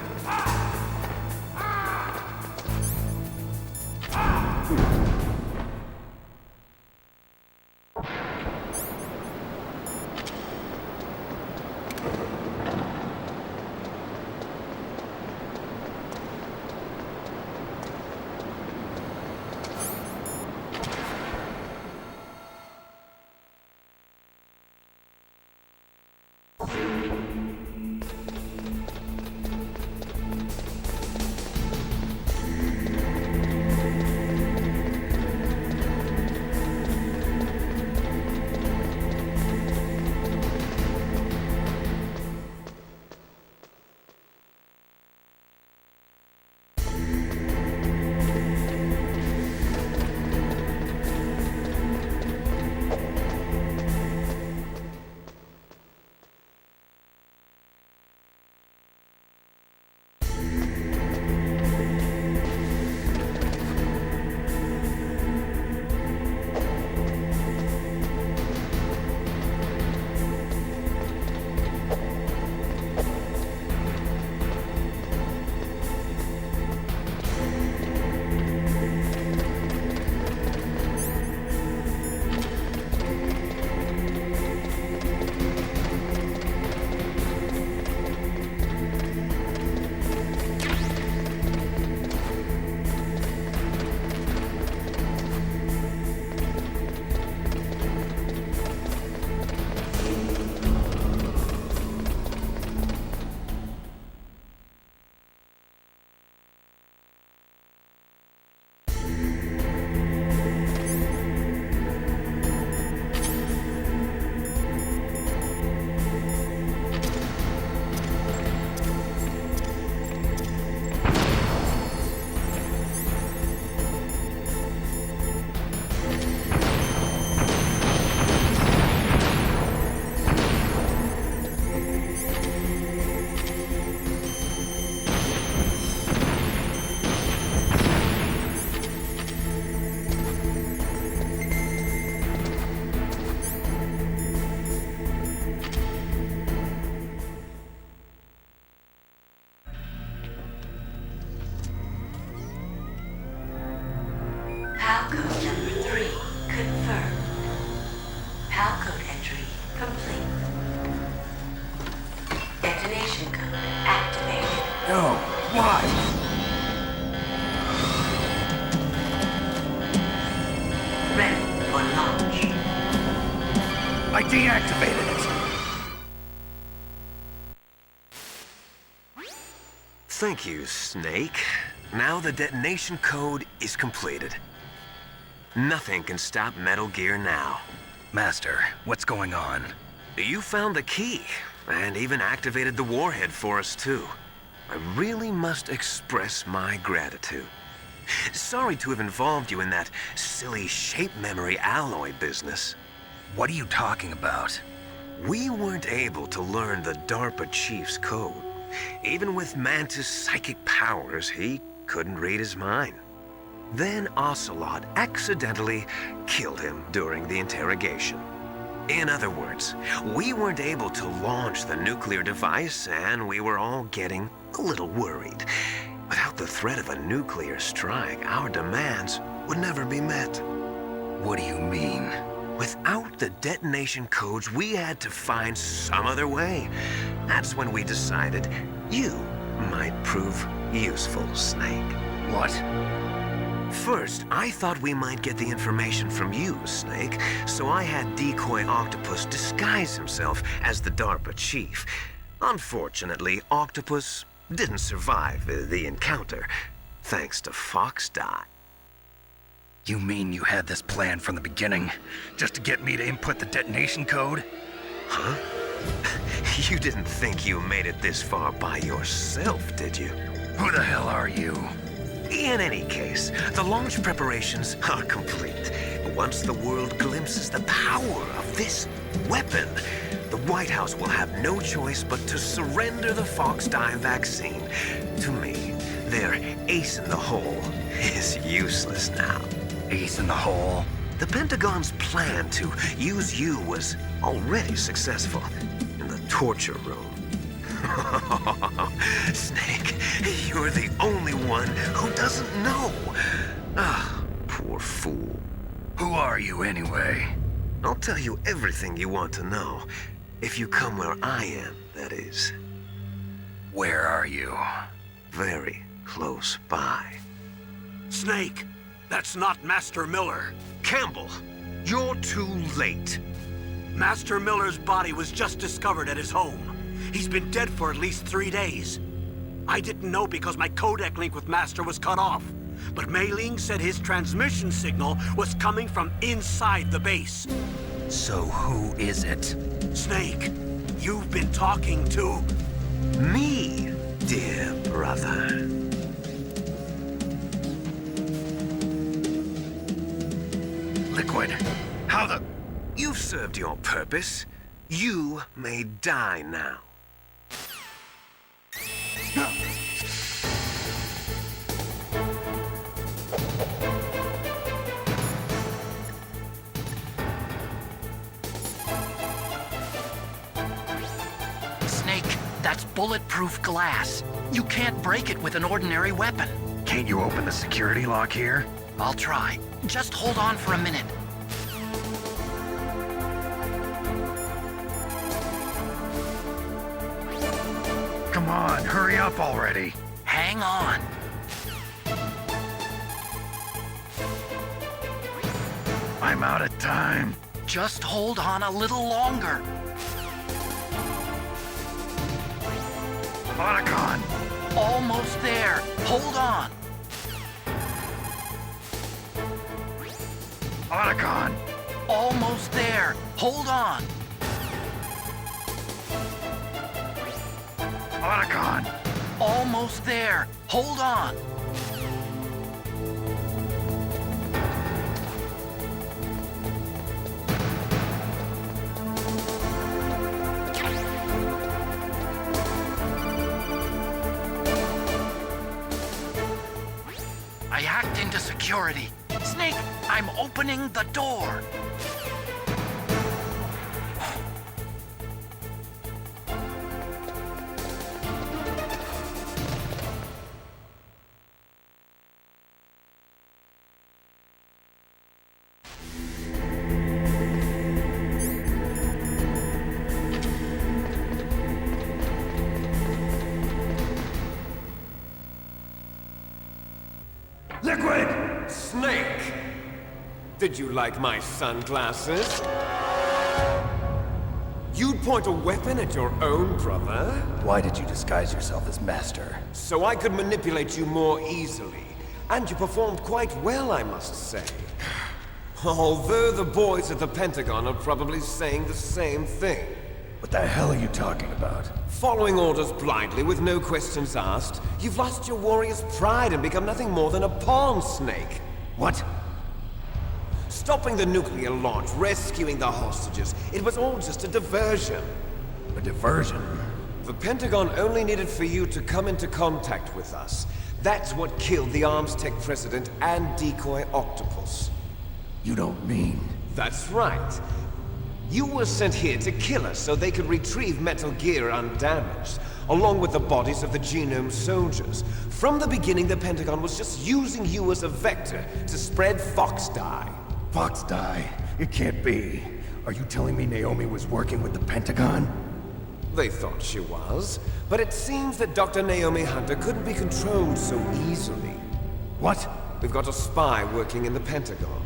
Speaker 3: deactivated it.
Speaker 2: Thank you, Snake. Now the detonation code is completed. Nothing can stop Metal Gear now.
Speaker 7: Master, what's going on?
Speaker 2: You found the key, and even activated the warhead for us, too. I really must express my gratitude. Sorry to have involved you in that silly shape memory alloy business.
Speaker 7: What are you talking about?
Speaker 2: We weren't able to learn the DARPA chief's code. Even with Mantis' psychic powers, he couldn't read his mind. Then Ocelot accidentally killed him during the interrogation. In other words, we weren't able to launch the nuclear device, and we were all getting a little worried. Without the threat of a nuclear strike, our demands would never be met.
Speaker 7: What do you mean?
Speaker 2: Without the detonation codes, we had to find some other way. That's when we decided you might prove useful, Snake.
Speaker 7: What?
Speaker 2: First, I thought we might get the information from you, Snake, so I had Decoy Octopus disguise himself as the DARPA chief. Unfortunately, Octopus didn't survive the encounter, thanks to Fox Die.
Speaker 7: You mean you had this plan from the beginning, just to get me to input the detonation code?
Speaker 2: Huh? You didn't think you made it this far by yourself, did you?
Speaker 7: Who the hell are you?
Speaker 2: In any case, the launch preparations are complete. Once the world glimpses the power of this weapon, the White House will have no choice but to surrender the Fox Die vaccine. To me, their ace in the hole is useless now.
Speaker 7: Ace in the hole?
Speaker 2: The Pentagon's plan to use you was already successful in the torture room. Snake, you're the only one who doesn't know. Ah, poor fool.
Speaker 7: Who are you anyway?
Speaker 2: I'll tell you everything you want to know. If you come where I am, that is.
Speaker 7: Where are you?
Speaker 2: Very close by.
Speaker 1: Snake, that's not Master Miller.
Speaker 2: Campbell, you're too late.
Speaker 1: Master Miller's body was just discovered at his home. He's been dead for at least 3 days. I didn't know because my codec link with Master was cut off. But Mei Ling said his transmission signal was coming from inside the base.
Speaker 7: So who is it?
Speaker 1: Snake, you've been talking to...
Speaker 2: Me, dear brother.
Speaker 7: Liquid. How the...
Speaker 2: You've served your purpose. You may die now.
Speaker 5: Snake, that's bulletproof glass. You can't break it with an ordinary weapon.
Speaker 7: Can't you open the security lock here?
Speaker 5: I'll try. Just hold on for a minute.
Speaker 7: Come on, hurry up already.
Speaker 5: Hang on.
Speaker 7: I'm out of time.
Speaker 5: Just hold on a little longer.
Speaker 7: Otacon!
Speaker 5: Almost there. Hold on.
Speaker 7: Otacon!
Speaker 5: Almost there. Hold on.
Speaker 7: Otacon!
Speaker 5: Almost there. Hold on. I hacked into security. Snake, I'm opening the door.
Speaker 9: Liquid! Snake! Did you like my sunglasses? You'd point a weapon at your own brother?
Speaker 3: Why did you disguise yourself as Master?
Speaker 9: So I could manipulate you more easily. And you performed quite well, I must say. Although the boys at the Pentagon are probably saying the same thing.
Speaker 3: What the hell are you talking about?
Speaker 9: Following orders blindly with no questions asked, you've lost your warrior's pride and become nothing more than a pawn snake.
Speaker 3: What?
Speaker 9: Stopping the nuclear launch, rescuing the hostages, it was all just a diversion.
Speaker 3: A diversion?
Speaker 9: The Pentagon only needed for you to come into contact with us. That's what killed the Arms Tech president and decoy octopus.
Speaker 3: You don't mean...
Speaker 9: That's right. You were sent here to kill us so they could retrieve Metal Gear undamaged, along with the bodies of the Genome soldiers. From the beginning, the Pentagon was just using you as a vector to spread Fox dye.
Speaker 3: Fox dye? It can't be. Are you telling me Naomi was working with the Pentagon?
Speaker 9: They thought she was, but it seems that Dr. Naomi Hunter couldn't be controlled so easily.
Speaker 3: What?
Speaker 9: We've got a spy working in the Pentagon.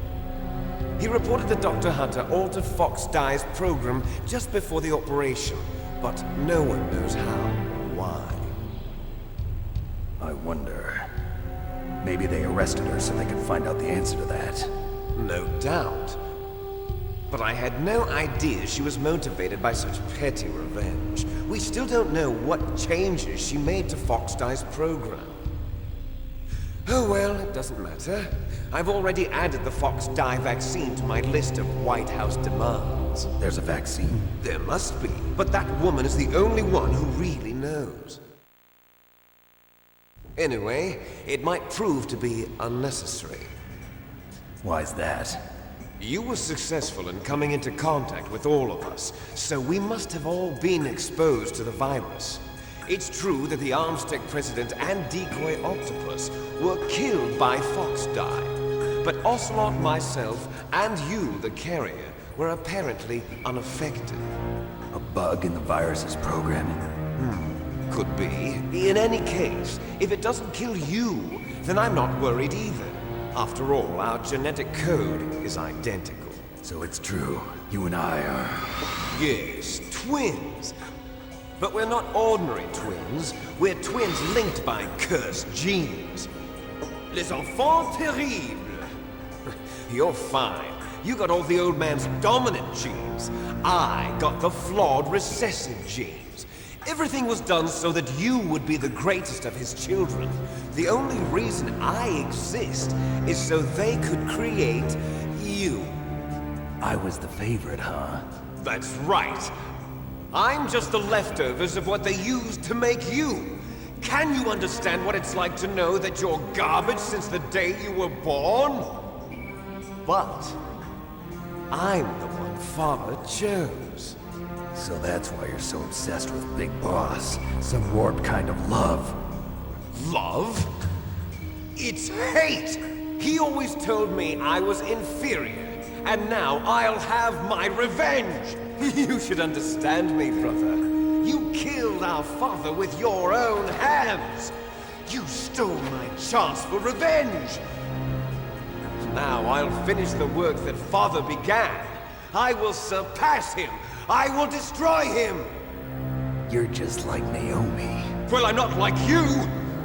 Speaker 9: He reported that Dr. Hunter altered Fox Dye's program just before the operation, but no one knows how, why.
Speaker 3: I wonder... Maybe they arrested her so they could find out the answer to that.
Speaker 9: No doubt. But I had no idea she was motivated by such petty revenge. We still don't know what changes she made to Fox Dye's program. Oh well, it doesn't matter. I've already added the Fox Dye vaccine to my list of White House demands.
Speaker 3: There's a vaccine?
Speaker 9: There must be, but that woman is the only one who really knows. Anyway, it might prove to be unnecessary.
Speaker 3: Why's that?
Speaker 9: You were successful in coming into contact with all of us, so we must have all been exposed to the virus. It's true that the Arms Tech president and decoy octopus were killed by Fox Dye, but Ocelot, myself, and you, the carrier, were apparently unaffected.
Speaker 3: A bug in the virus's programming?
Speaker 9: Could be. In any case, if it doesn't kill you, then I'm not worried either. After all, our genetic code is identical.
Speaker 3: So it's true. You and I are...
Speaker 9: Yes, twins. But we're not ordinary twins. We're twins linked by cursed genes. Les enfants terribles. You're fine. You got all the old man's dominant genes. I got the flawed recessive genes. Everything was done so that you would be the greatest of his children. The only reason I exist is so they could create you.
Speaker 3: I was the favorite, huh?
Speaker 9: That's right. I'm just the leftovers of what they used to make you. Can you understand what it's like to know that you're garbage since the day you were born? But I'm the one Father chose.
Speaker 3: So that's why you're so obsessed with Big Boss. Some warped kind of love.
Speaker 9: Love? It's hate! He always told me I was inferior, and now I'll have my revenge! You should understand me, brother. You killed our father with your own hands! You stole my chance for revenge! Now I'll finish the work that Father began. I will surpass him! I will destroy him!
Speaker 3: You're just like Naomi.
Speaker 9: Well, I'm not like you!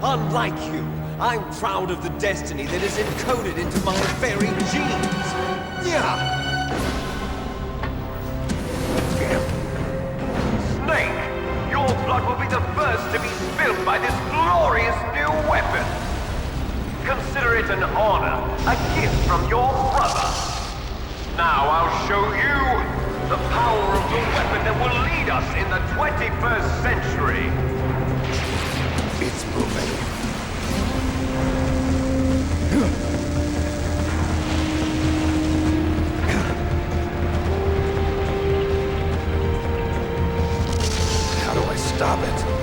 Speaker 9: Unlike you, I'm proud of the destiny that is encoded into my very genes! Yeah!
Speaker 2: Snake, your blood will be the first to be spilled by this glorious new weapon. Consider it an honor, a gift from your brother. Now I'll show you the power of the weapon that will lead us in the 21st century.
Speaker 3: It's moving. How do I stop it?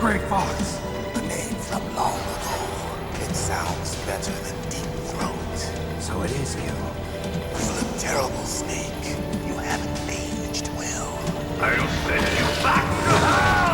Speaker 3: Grey Fox.
Speaker 4: A name from long ago. It sounds better than Deep Throat.
Speaker 3: So it is you.
Speaker 4: You look terrible, Snake. You haven't aged well.
Speaker 11: I'll send you back to hell!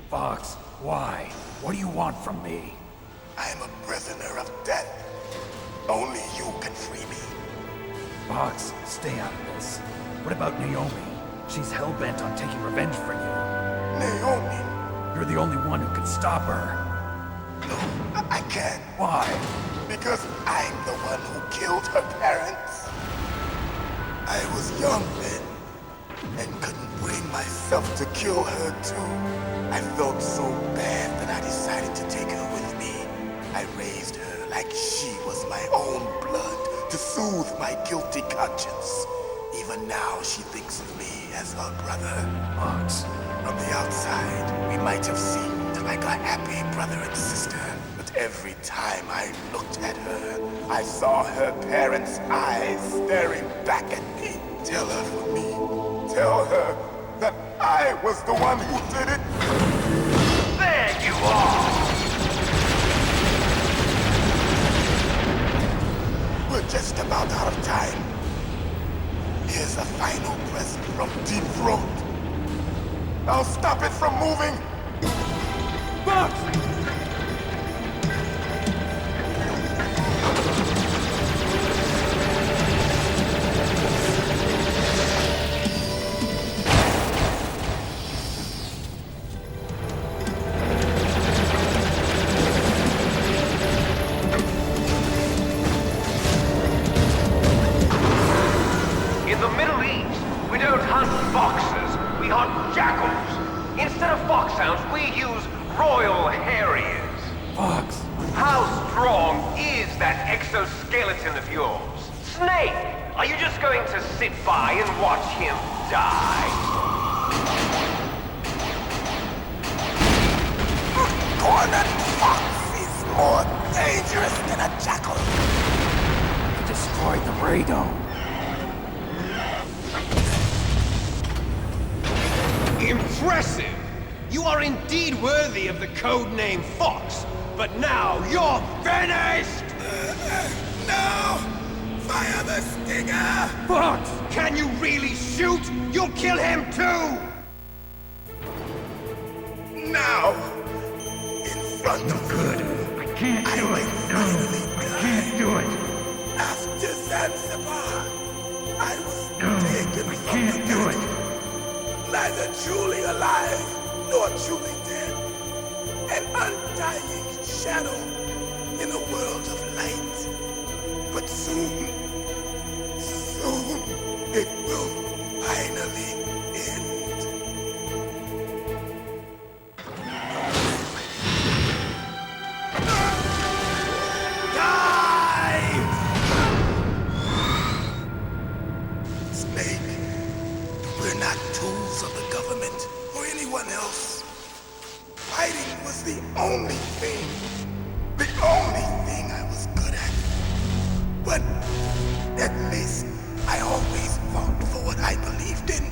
Speaker 3: Fox, why? What do you want from me?
Speaker 4: I am a prisoner of death. Only you can free me.
Speaker 3: Fox, stay out of this. What about Naomi? She's hell-bent on taking revenge for you.
Speaker 4: Naomi?
Speaker 3: You're the only one who can stop her.
Speaker 4: No, I can't.
Speaker 3: Why?
Speaker 4: Because I'm the one who killed her parents. I was young then, and couldn't bring myself to kill her too. I felt so bad that I decided to take her with me. I raised her like she was my own blood to soothe my guilty conscience. Even now, she thinks of me as her brother.
Speaker 3: Fox.
Speaker 4: From the outside, we might have seemed like a happy brother and sister. But every time I looked at her, I saw her parents' eyes staring back at me. Tell her for me. Tell her that I was the one who did it.
Speaker 11: There you are!
Speaker 4: We're just about out of time. Here's a final present from Deep Throat. I'll stop it from moving.
Speaker 3: Fox!
Speaker 9: In the Middle East, we don't hunt foxes, we hunt jackals. Instead of foxhounds, we use royal harriers.
Speaker 3: Fox!
Speaker 9: How strong is that exoskeleton of yours? Snake, are you just going to sit by and watch him die?
Speaker 4: Cornered fox is more dangerous than a jackal.
Speaker 3: You destroyed the radome.
Speaker 12: Impressive! You are indeed worthy of the codename Fox, but now you're finished!
Speaker 4: No! Fire the stinger!
Speaker 3: Fox!
Speaker 12: Can you really shoot? You'll kill him too!
Speaker 4: Now! In front of
Speaker 3: Good. I can't do it. No, I can't do it.
Speaker 4: After Zanzibar, I was
Speaker 3: No,
Speaker 4: taken
Speaker 3: I
Speaker 4: from
Speaker 3: can't
Speaker 4: the
Speaker 3: do
Speaker 4: dead.
Speaker 3: it.
Speaker 4: Neither truly alive, nor truly dead. An undying shadow in a world of light. But soon, it will finally end. Die! Snake, we're not tools of the government or anyone else. Fighting was the only thing I was good at. But at least I always fought for what I believed in.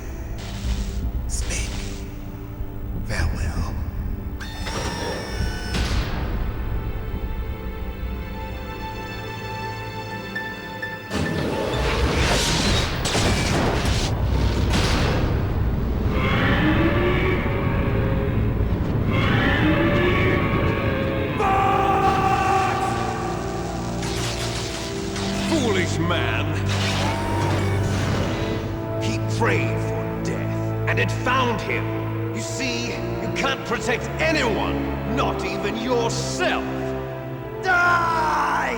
Speaker 4: Snake, farewell.
Speaker 12: Foolish man! He prayed for death, and it found him. You see, you can't protect anyone, not even yourself. Die!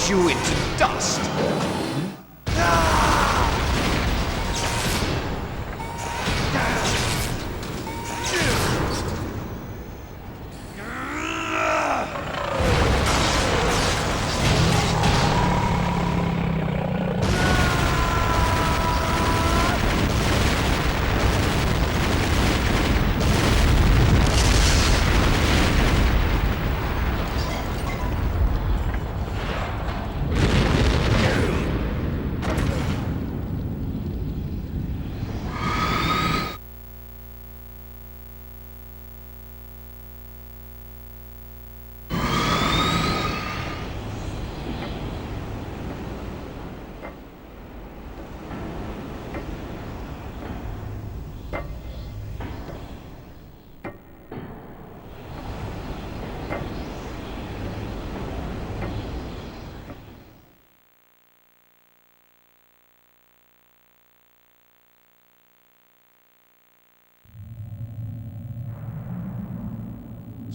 Speaker 9: crush you into dust.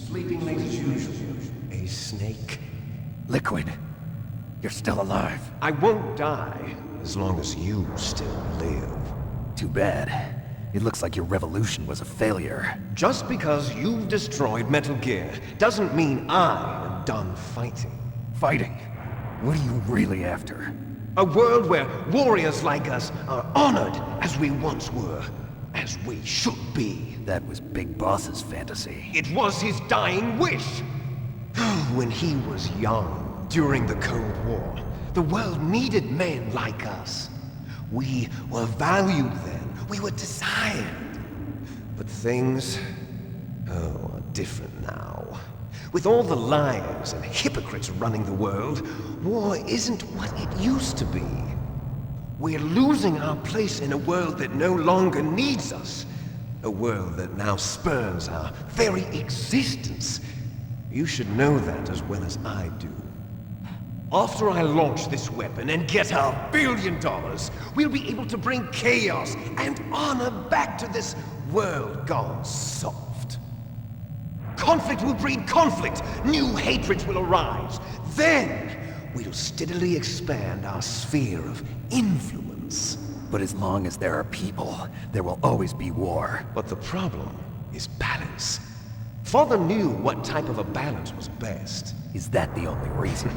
Speaker 9: Sleeping late as usual. A snake.
Speaker 3: Liquid, you're still alive.
Speaker 9: I won't die as long as you still live.
Speaker 3: Too bad. It looks like your revolution was a failure.
Speaker 9: Just because you've destroyed Metal Gear doesn't mean I am done fighting.
Speaker 3: Fighting? What are you really after?
Speaker 9: A world where warriors like us are honored as we once were. As we should be.
Speaker 3: That was Big Boss's fantasy.
Speaker 9: It was his dying wish. When he was young, during the Cold War, the world needed men like us. We were valued then. We were desired. But things, are different now. With all the liars and hypocrites running the world, war isn't what it used to be. We're losing our place in a world that no longer needs us. A world that now spurns our very existence. You should know that as well as I do. After I launch this weapon and get our $1 billion, we'll be able to bring chaos and honor back to this world gone soft. Conflict will breed conflict. New hatreds will arise. Then, we'll steadily expand our sphere of influence.
Speaker 3: But as long as there are people, there will always be war.
Speaker 9: But the problem is balance. Father knew what type of a balance was best.
Speaker 3: Is that the only reason?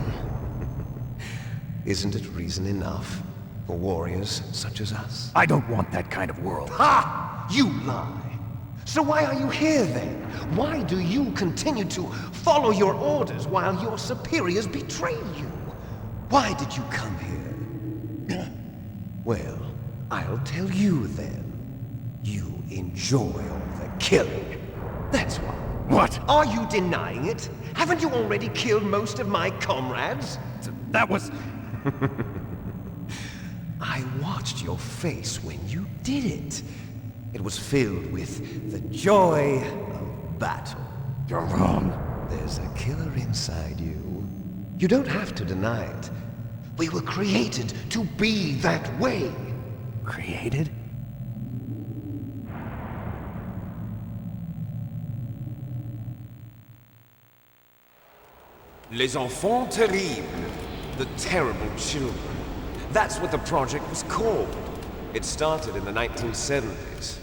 Speaker 9: Isn't it reason enough for warriors such as us?
Speaker 3: I don't want that kind of world.
Speaker 9: Ha! You lie! So why are you here then? Why do you continue to follow your orders while your superiors betray you? Why did you come here? Well, I'll tell you then. You enjoy all the killing. That's why.
Speaker 3: What?
Speaker 9: Are you denying it? Haven't you already killed most of my comrades?
Speaker 3: That was...
Speaker 9: I watched your face when you did it. It was filled with the joy of battle.
Speaker 3: You're wrong.
Speaker 9: There's a killer inside you. You don't have to deny it. We were created to be that way.
Speaker 3: Created?
Speaker 9: Les enfants terribles. The terrible children. That's what the project was called. It started in the 1970s.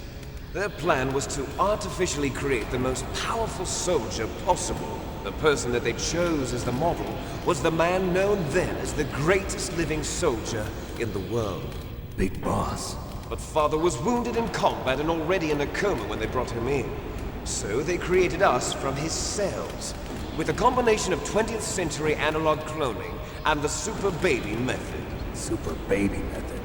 Speaker 9: Their plan was to artificially create the most powerful soldier possible. The person that they chose as the model was the man known then as the greatest living soldier in the world.
Speaker 3: Big Boss.
Speaker 9: But Father was wounded in combat and already in a coma when they brought him in. So they created us from his cells, with a combination of 20th century analog cloning and the super baby method.
Speaker 3: Super baby method.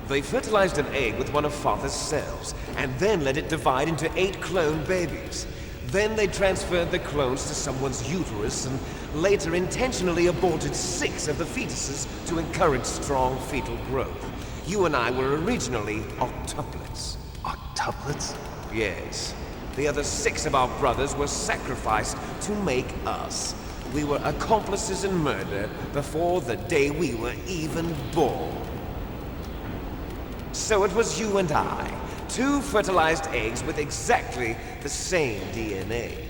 Speaker 9: They fertilized an egg with one of Father's cells, and then let it divide into 8 clone babies. Then they transferred the clones to someone's uterus and later intentionally aborted 6 of the fetuses to encourage strong fetal growth. You and I were originally octuplets.
Speaker 3: Octuplets?
Speaker 9: Yes. The other 6 of our brothers were sacrificed to make us. We were accomplices in murder before the day we were even born. So it was you and I, 2 fertilized eggs with exactly the same DNA.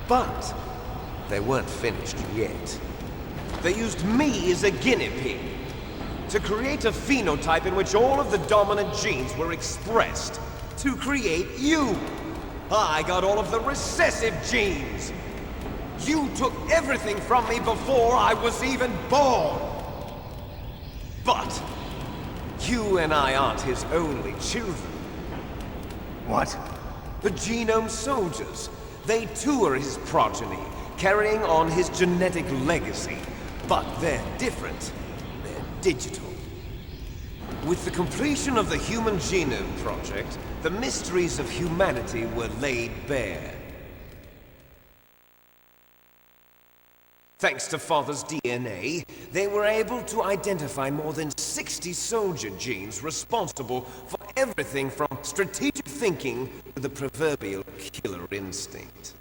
Speaker 9: But they weren't finished yet. They used me as a guinea pig to create a phenotype in which all of the dominant genes were expressed to create you. I got all of the recessive genes. You took everything from me before I was even born. But you and I aren't his only children.
Speaker 3: What?
Speaker 9: The Genome Soldiers. They too are his progeny, carrying on his genetic legacy. But they're different. They're digital. With the completion of the Human Genome Project, the mysteries of humanity were laid bare. Thanks to Father's DNA, they were able to identify more than 60 soldier genes responsible for everything from strategic thinking to the proverbial killer instinct.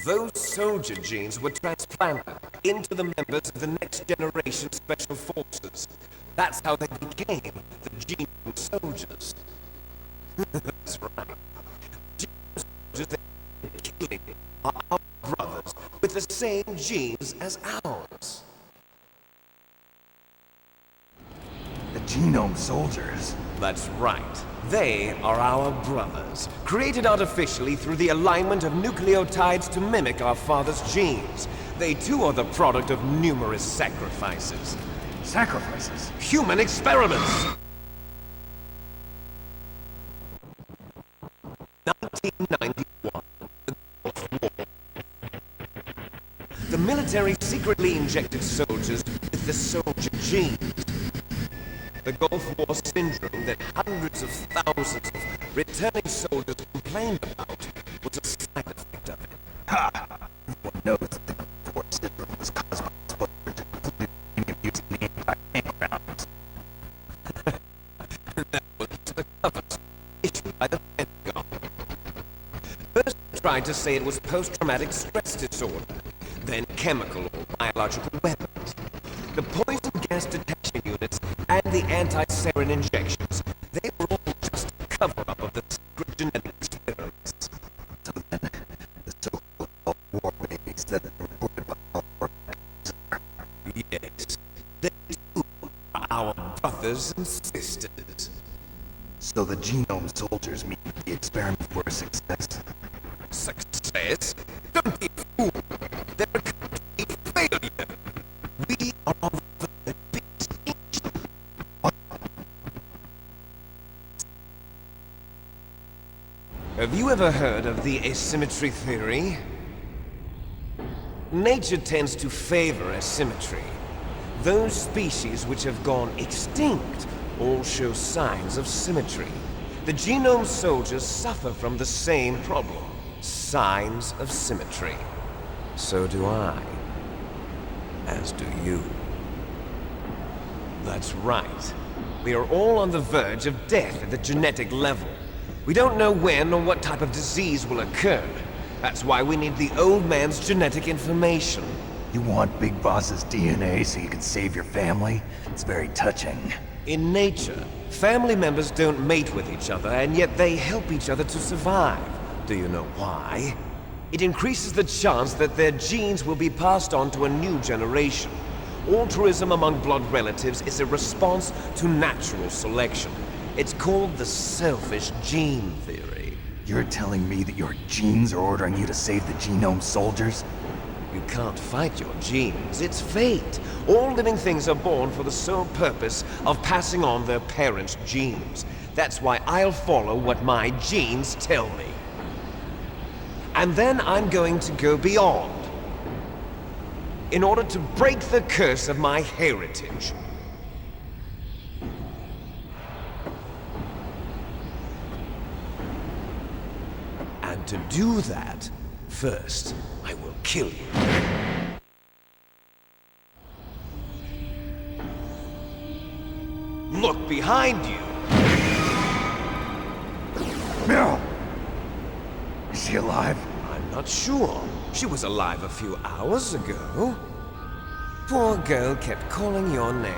Speaker 9: Those soldier genes were transplanted into the members of the next generation Special Forces. That's how they became the Genome Soldiers. That's right. Genome Soldiers, they were killing our brothers with the same genes as ours.
Speaker 3: The Genome Soldiers?
Speaker 9: That's right. They are our brothers, created artificially through the alignment of nucleotides to mimic our father's genes. They too are the product of numerous sacrifices.
Speaker 3: Sacrifices?
Speaker 9: Human experiments! 1991. The Gulf War. The military secretly injected soldiers with the soldier genes. The Gulf War syndrome that hundreds of thousands of returning soldiers complained about was a side effect of it.
Speaker 3: Ha! Everyone knows that the Gulf War syndrome was caused by exposure to plutonium used in the anti-tank rounds.
Speaker 9: That was the cover issued by the Pentagon. First they tried to say it was post-traumatic stress disorder, then chemical or biological weapons. The poison gas detection units and the anti-sarin injections, they were all just a cover-up of the secret genetic experiments.
Speaker 3: So then, the so-called Gulf War babies that are reported by all organizations are...
Speaker 9: Yes, they too are our brothers and sisters.
Speaker 3: So the Genome Soldiers mean that the experiments were a success?
Speaker 9: Success? Don't be a fool! They're a complete failure! We are on the verge of being extinct. Have you ever heard of the asymmetry theory? Nature tends to favor asymmetry. Those species which have gone extinct all show signs of symmetry. The Genome Soldiers suffer from the same problem. Signs of symmetry. So do I. As do you. That's right. We are all on the verge of death at the genetic level. We don't know when or what type of disease will occur. That's why we need the old man's genetic information.
Speaker 3: You want Big Boss's DNA so you can save your family? It's very touching.
Speaker 9: In nature, family members don't mate with each other, and yet they help each other to survive. Do you know why? It increases the chance that their genes will be passed on to a new generation. Altruism among blood relatives is a response to natural selection. It's called the selfish gene theory.
Speaker 3: You're telling me that your genes are ordering you to save the Genome Soldiers?
Speaker 9: You can't fight your genes. It's fate. All living things are born for the sole purpose of passing on their parents' genes. That's why I'll follow what my genes tell me. And then I'm going to go beyond. In order to break the curse of my heritage. And to do that, first, I will kill you. Look behind you!
Speaker 3: Meryl! Is she alive?
Speaker 9: I'm not sure. She was alive a few hours ago. Poor girl kept calling your name.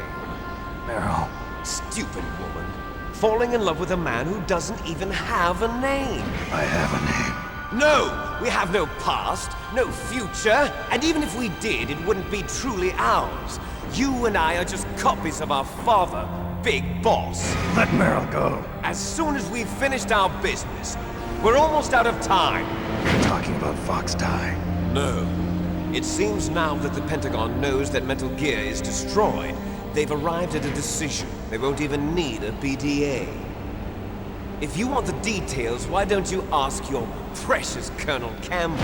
Speaker 3: Meryl.
Speaker 9: Stupid woman. Falling in love with a man who doesn't even have a name.
Speaker 3: I have a name.
Speaker 9: No, we have no past, no future, and even if we did, it wouldn't be truly ours. You and I are just copies of our father, Big Boss.
Speaker 7: Let Meryl go.
Speaker 9: As soon as we've finished our business, we're almost out of time.
Speaker 7: You're talking about Fox Die.
Speaker 9: No. It seems now that the Pentagon knows that Metal Gear is destroyed, they've arrived at a decision. They won't even need a BDA. If you want the details, why don't you ask your precious Colonel Campbell?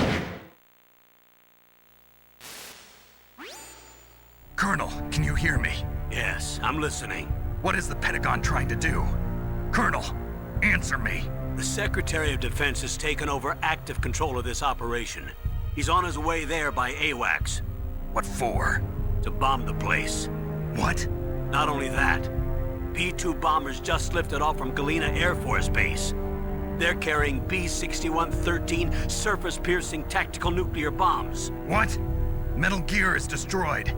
Speaker 7: Colonel, can you hear me?
Speaker 1: Yes, I'm listening.
Speaker 7: What is the Pentagon trying to do? Colonel, answer me.
Speaker 1: The Secretary of Defense has taken over active control of this operation. He's on his way there by AWACS.
Speaker 7: What for?
Speaker 1: To bomb the place.
Speaker 7: What?
Speaker 1: Not only that, P-2 bombers just lifted off from Galena Air Force Base. They're carrying B-6113 surface-piercing tactical nuclear bombs.
Speaker 7: What? Metal Gear is destroyed.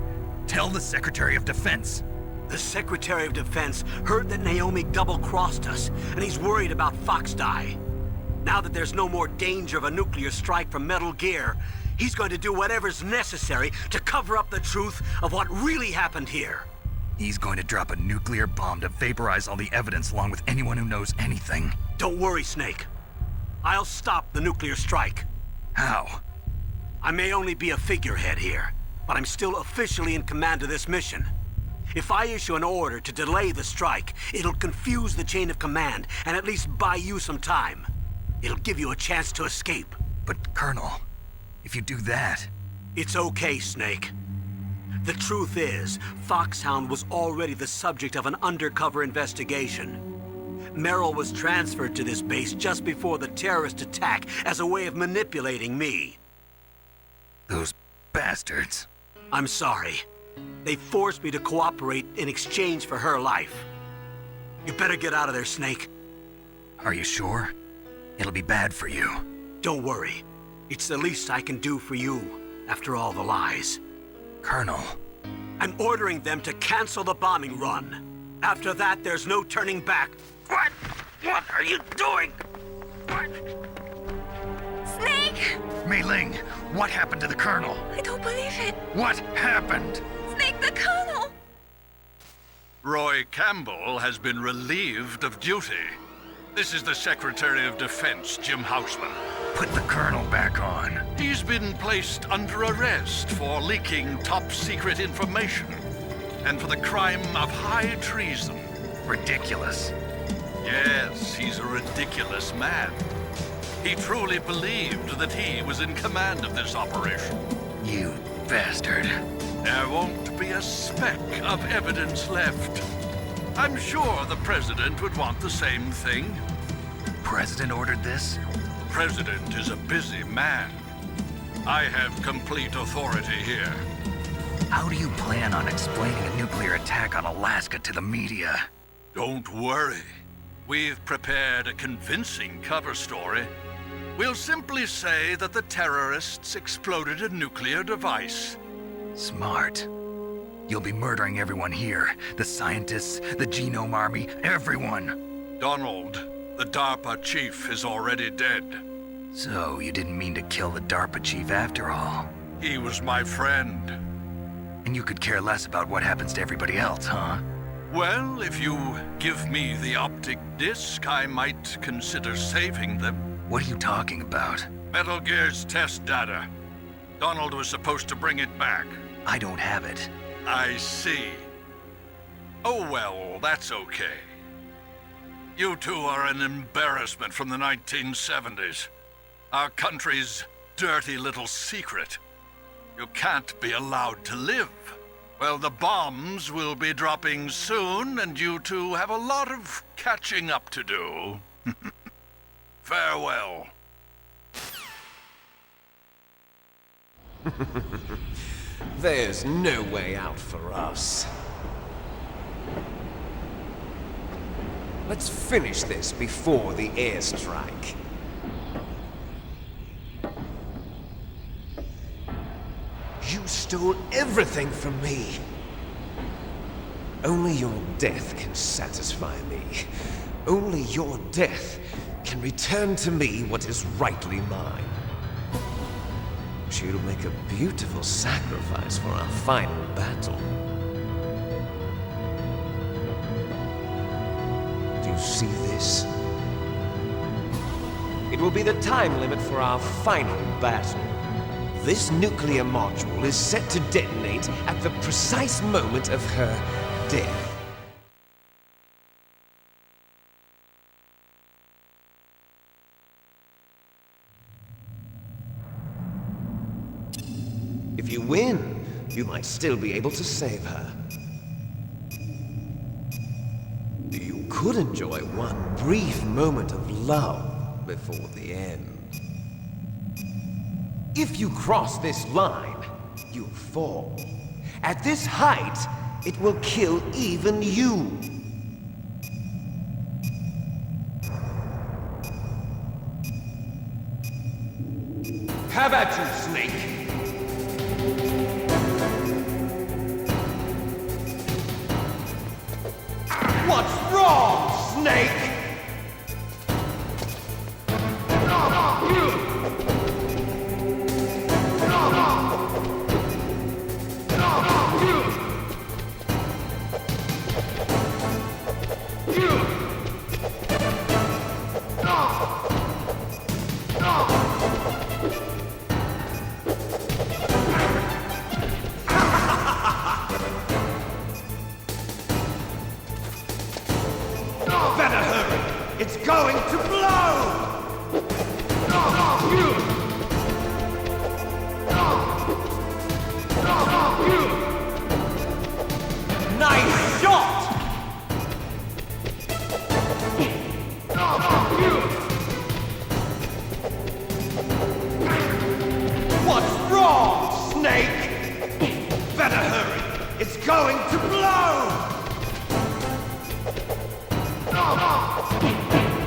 Speaker 7: Tell the Secretary of Defense.
Speaker 1: The Secretary of Defense heard that Naomi double-crossed us, and he's worried about Fox Die. Now that there's no more danger of a nuclear strike from Metal Gear, he's going to do whatever's necessary to cover up the truth of what really happened here.
Speaker 7: He's going to drop a nuclear bomb to vaporize all the evidence along with anyone who knows anything.
Speaker 1: Don't worry, Snake. I'll stop the nuclear strike.
Speaker 7: How?
Speaker 1: I may only be a figurehead here, but I'm still officially in command of this mission. If I issue an order to delay the strike, it'll confuse the chain of command and at least buy you some time. It'll give you a chance to escape.
Speaker 7: But, Colonel, if you do that...
Speaker 1: It's okay, Snake. The truth is, Foxhound was already the subject of an undercover investigation. Merrill was transferred to this base just before the terrorist attack as a way of manipulating me.
Speaker 7: Those bastards.
Speaker 1: I'm sorry. They forced me to cooperate in exchange for her life. You better get out of there, Snake.
Speaker 7: Are you sure? It'll be bad for you.
Speaker 1: Don't worry. It's the least I can do for you, after all the lies.
Speaker 7: Colonel.
Speaker 1: I'm ordering them to cancel the bombing run. After that, there's no turning back. What? What are you doing? What?
Speaker 6: Snake!
Speaker 7: Mei Ling, what happened to the Colonel?
Speaker 6: I don't believe it.
Speaker 7: What happened?
Speaker 6: Snake, the Colonel!
Speaker 11: Roy Campbell has been relieved of duty. This is the Secretary of Defense, Jim Houseman.
Speaker 7: Put the Colonel back on.
Speaker 11: He's been placed under arrest for leaking top-secret information and for the crime of high treason.
Speaker 7: Ridiculous.
Speaker 11: Yes, he's a ridiculous man. He truly believed that he was in command of this operation.
Speaker 7: You bastard.
Speaker 11: There won't be a speck of evidence left. I'm sure the President would want the same thing.
Speaker 7: President ordered this?
Speaker 11: The President is a busy man. I have complete authority here.
Speaker 7: How do you plan on explaining a nuclear attack on Alaska to the media?
Speaker 11: Don't worry. We've prepared a convincing cover story. We'll simply say that the terrorists exploded a nuclear device.
Speaker 7: Smart. You'll be murdering everyone here. The scientists, the Genome Army, everyone.
Speaker 11: Donald, the DARPA chief, is already dead.
Speaker 7: So, you didn't mean to kill the DARPA chief after all.
Speaker 11: He was my friend.
Speaker 7: And you could care less about what happens to everybody else, huh?
Speaker 11: Well, if you give me the optic disc, I might consider saving them.
Speaker 7: What are you talking about?
Speaker 11: Metal Gear's test data. Donald was supposed to bring it back.
Speaker 7: I don't have it.
Speaker 11: I see. Oh well, that's okay. You two are an embarrassment from the 1970s. Our country's dirty little secret. You can't be allowed to live. Well, the bombs will be dropping soon, and you two have a lot of catching up to do. Farewell.
Speaker 9: There's no way out for us. Let's finish this before the airstrike. You stole everything from me. Only your death can satisfy me. Only your death can return to me what is rightly mine. She'll make a beautiful sacrifice for our final battle. Do you see this? It will be the time limit for our final battle. This nuclear module is set to detonate at the precise moment of her death. If you win, you might still be able to save her. You could enjoy one brief moment of love before the end. If you cross this line, you'll fall. At this height, it will kill even you. Have at you, Snake! What's wrong, Snake? Better hurry! It's going to blow! Nice shot! What's wrong, Snake? Better hurry! It's going to blow!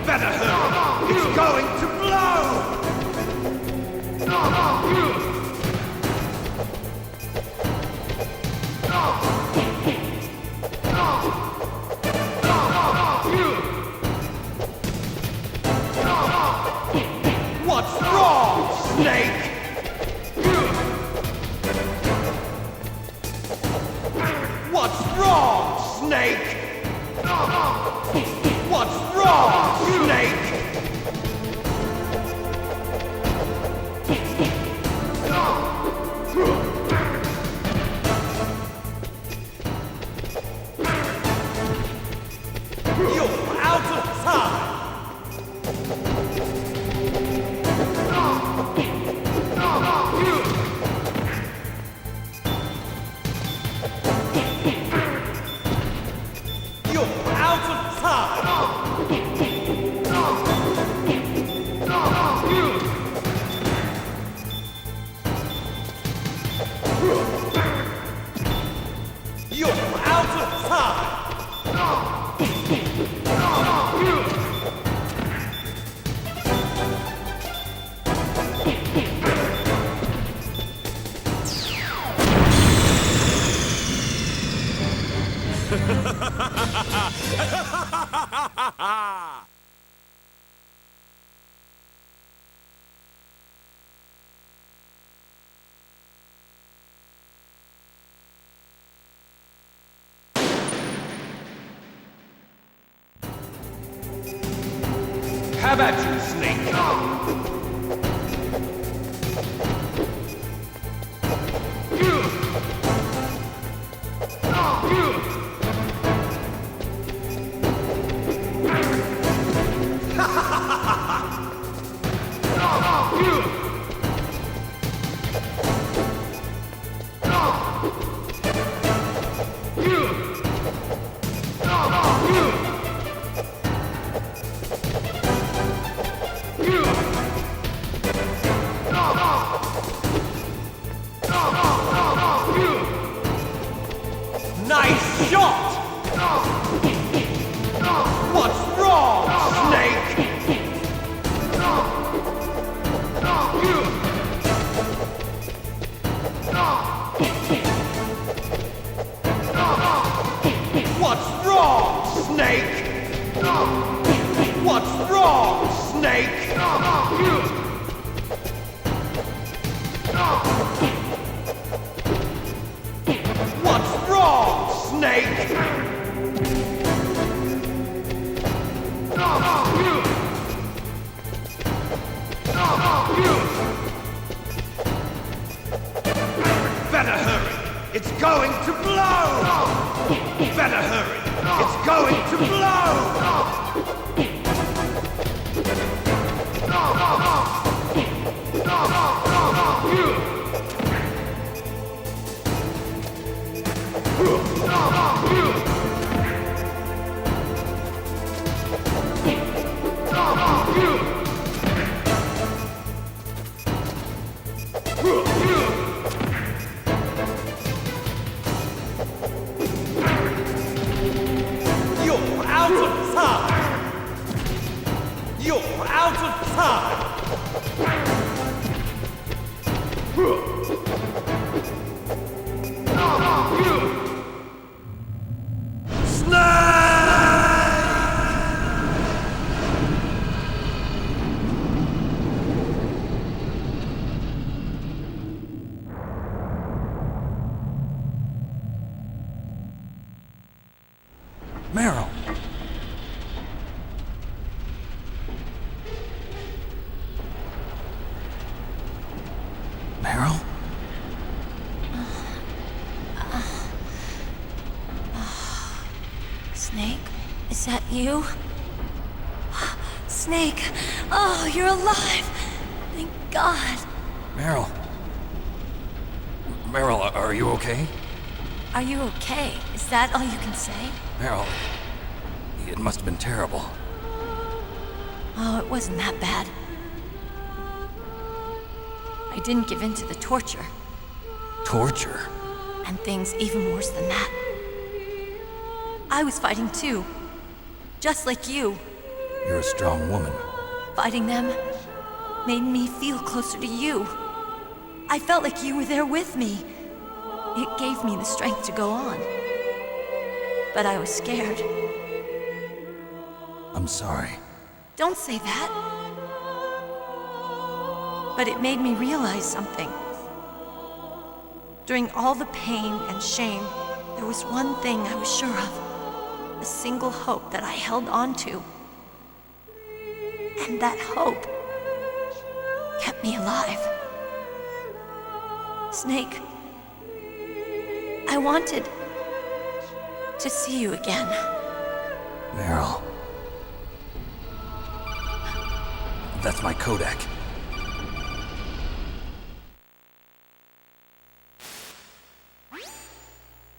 Speaker 9: Better hurry! It's going to blow! What's wrong, Snake? What's wrong, Snake? What's wrong, Snake? You're out of time! You're out of time! You're out of time! Have at you, Snake! Nice shot! What's wrong, Snake?
Speaker 12: It's going to blow! Better hurry! It's going to blow! You're out of time! You're out of time!
Speaker 3: Meryl! Meryl?
Speaker 13: Snake? Is that you? Snake! Oh, you're alive! Thank God!
Speaker 3: Meryl? Meryl, are you okay?
Speaker 13: Are you okay? Is that all you can say?
Speaker 3: Meryl, it must have been terrible.
Speaker 13: Oh, it wasn't that bad. I didn't give in to the torture.
Speaker 3: Torture?
Speaker 13: And things even worse than that. I was fighting too. Just like you.
Speaker 3: You're a strong woman.
Speaker 13: Fighting them made me feel closer to you. I felt like you were there with me. It gave me the strength to go on. But I was scared.
Speaker 3: I'm sorry.
Speaker 13: Don't say that. But it made me realize something. During all the pain and shame, there was one thing I was sure of. A single hope that I held on to. And that hope kept me alive. Snake, I wanted to see you again.
Speaker 3: Meryl. That's my Kodak.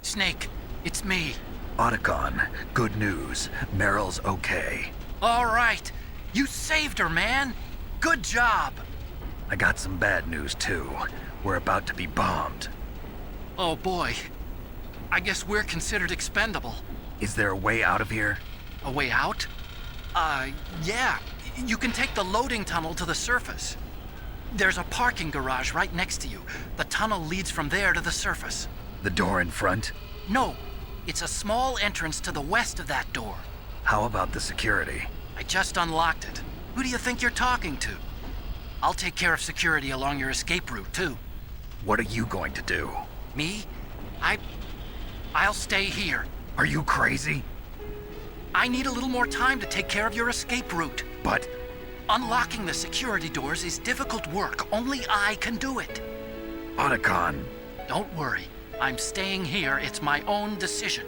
Speaker 5: Snake, it's me.
Speaker 7: Otacon, good news. Meryl's okay.
Speaker 5: All right. You saved her, man. Good job.
Speaker 7: I got some bad news, too. We're about to be bombed.
Speaker 5: Oh, boy. I guess we're considered expendable.
Speaker 7: Is there a way out of here?
Speaker 5: A way out? Yeah. You can take the loading tunnel to the surface. There's a parking garage right next to you. The tunnel leads from there to the surface.
Speaker 7: The door in front?
Speaker 5: No. It's a small entrance to the west of that door.
Speaker 7: How about the security?
Speaker 5: I just unlocked it. Who do you think you're talking to? I'll take care of security along your escape route, too.
Speaker 7: What are you going to do?
Speaker 5: Me? I'll stay here.
Speaker 7: Are you crazy?
Speaker 5: I need a little more time to take care of your escape route.
Speaker 7: But...
Speaker 5: Unlocking the security doors is difficult work. Only I can do it.
Speaker 7: Otacon.
Speaker 5: Don't worry. I'm staying here. It's my own decision.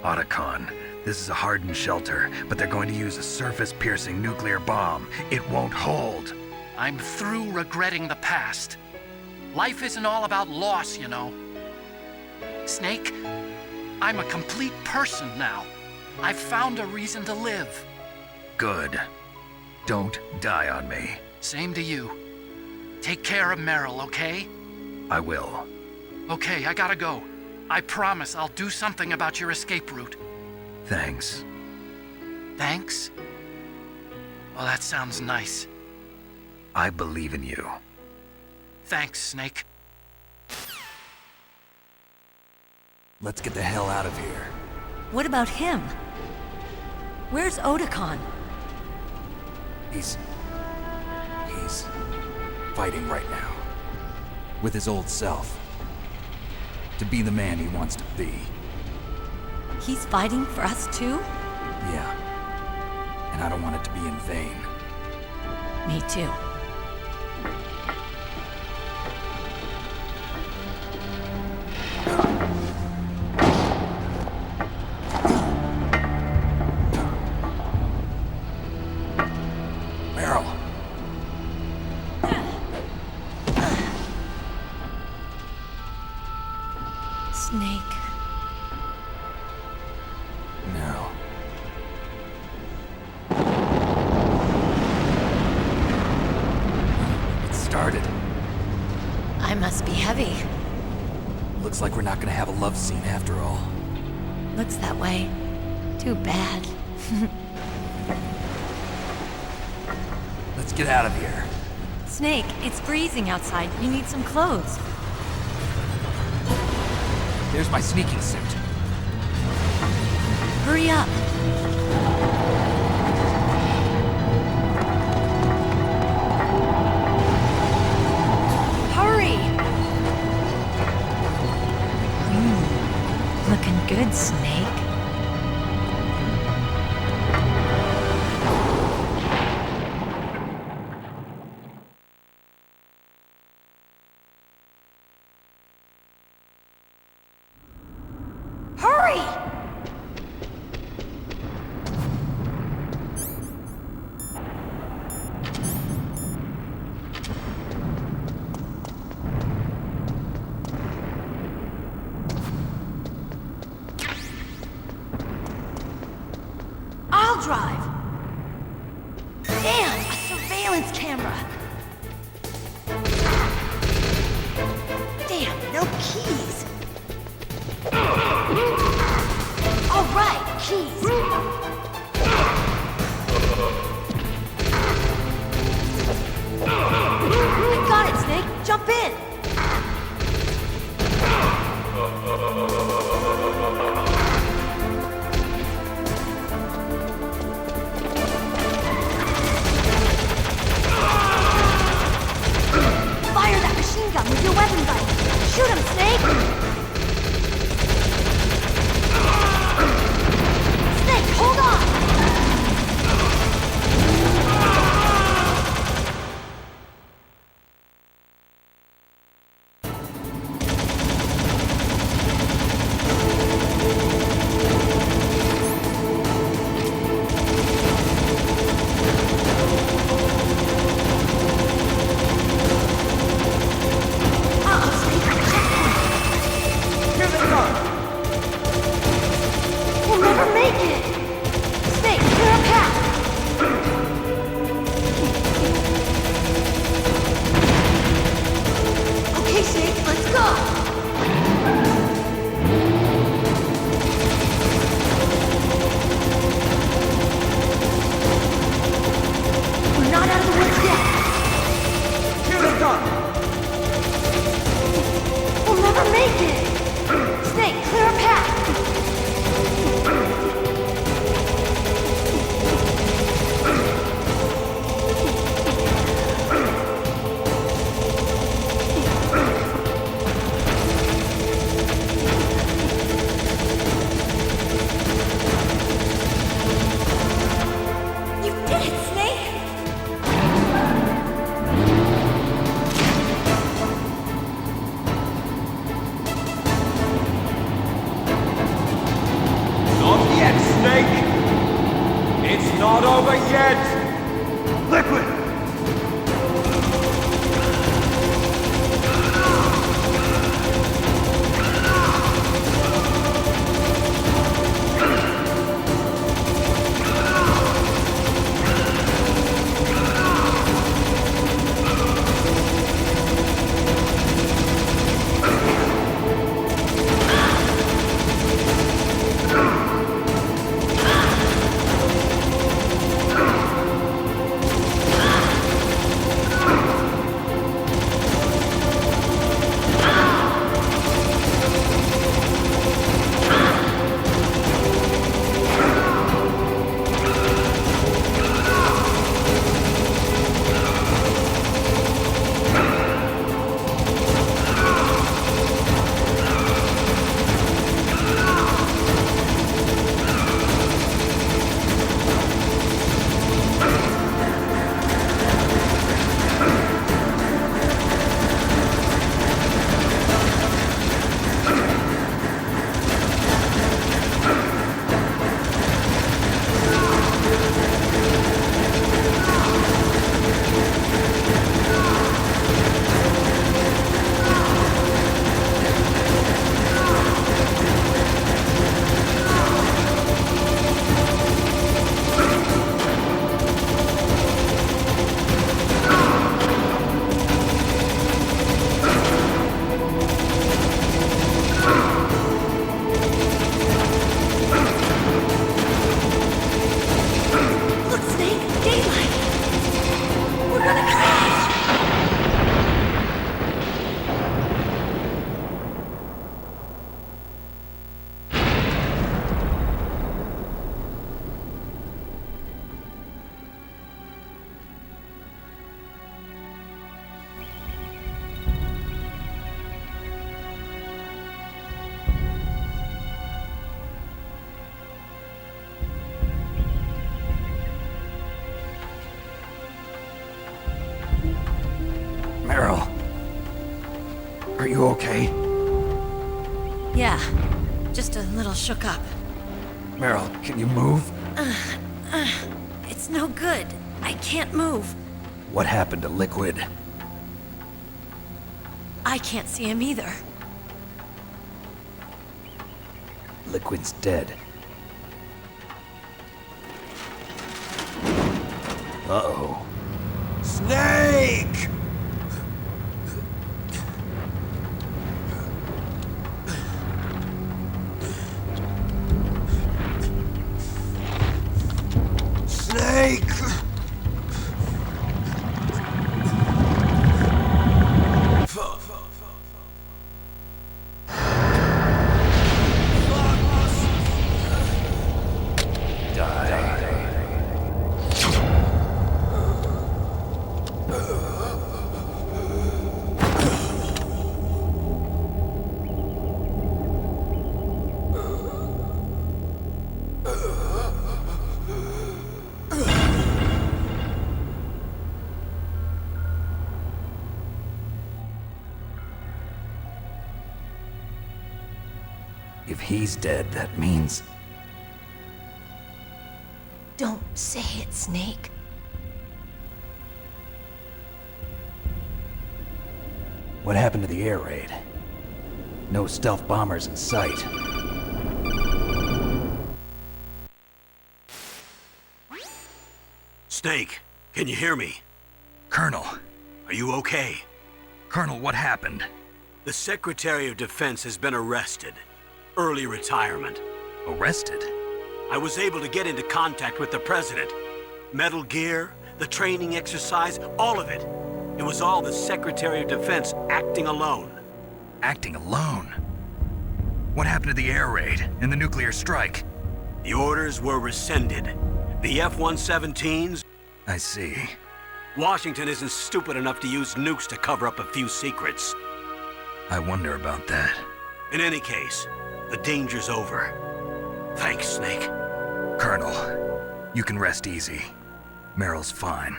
Speaker 7: Otacon, this is a hardened shelter, but they're going to use a surface-piercing nuclear bomb. It won't hold.
Speaker 5: I'm through regretting the past. Life isn't all about loss, you know. Snake, I'm a complete person now. I've found a reason to live.
Speaker 7: Good. Don't die on me.
Speaker 5: Same to you. Take care of Meryl, okay?
Speaker 7: I will.
Speaker 5: Okay, I gotta go. I promise I'll do something about your escape route.
Speaker 7: Thanks.
Speaker 5: Thanks? Well, that sounds nice.
Speaker 7: I believe in you.
Speaker 5: Thanks, Snake.
Speaker 3: Let's get the hell out of here.
Speaker 13: What about him? Where's Otacon?
Speaker 3: He's fighting right now. With his old self. To be the man he wants to be.
Speaker 13: He's fighting for us too?
Speaker 3: Yeah. And I don't want it to be in vain.
Speaker 13: Me too.
Speaker 3: Ah! started.
Speaker 13: I must be heavy.
Speaker 3: Looks like we're not gonna have a love scene after all.
Speaker 13: Looks that way. Too bad.
Speaker 3: Let's get out of here.
Speaker 13: Snake, it's freezing outside. You need some clothes.
Speaker 3: There's my sneaking suit.
Speaker 13: Hurry up. Hurry! Looking good, Snake. Hurry! I'll drive. Damn, a surveillance camera. Damn, no keys. All right, keys. I got it, Snake. Jump in. Fire that machine gun with your weapon right. Shoot him, Snake. Snake, hold on!
Speaker 7: Are you okay?
Speaker 13: Yeah, just a little shook up.
Speaker 7: Meryl, can you move?
Speaker 13: It's no good. I can't move.
Speaker 7: What happened to Liquid?
Speaker 13: I can't see him either.
Speaker 7: Liquid's dead. Uh-oh.
Speaker 8: Snake! Snake!
Speaker 7: If he's dead, that means...
Speaker 13: Don't say it, Snake.
Speaker 7: What happened to the air raid? No stealth bombers in sight.
Speaker 1: Snake, can you hear me?
Speaker 7: Colonel.
Speaker 1: Are you okay?
Speaker 7: Colonel, what happened?
Speaker 1: The Secretary of Defense has been arrested. Early retirement.
Speaker 7: Arrested?
Speaker 1: I was able to get into contact with the President. Metal Gear, the training exercise, all of it. It was all the Secretary of Defense acting alone.
Speaker 7: Acting alone? What happened to the air raid and the nuclear strike?
Speaker 1: The orders were rescinded. The F-117s...
Speaker 7: I see.
Speaker 1: Washington isn't stupid enough to use nukes to cover up a few secrets.
Speaker 7: I wonder about that.
Speaker 1: In any case, the danger's over. Thanks, Snake.
Speaker 7: Colonel, you can rest easy. Meryl's fine.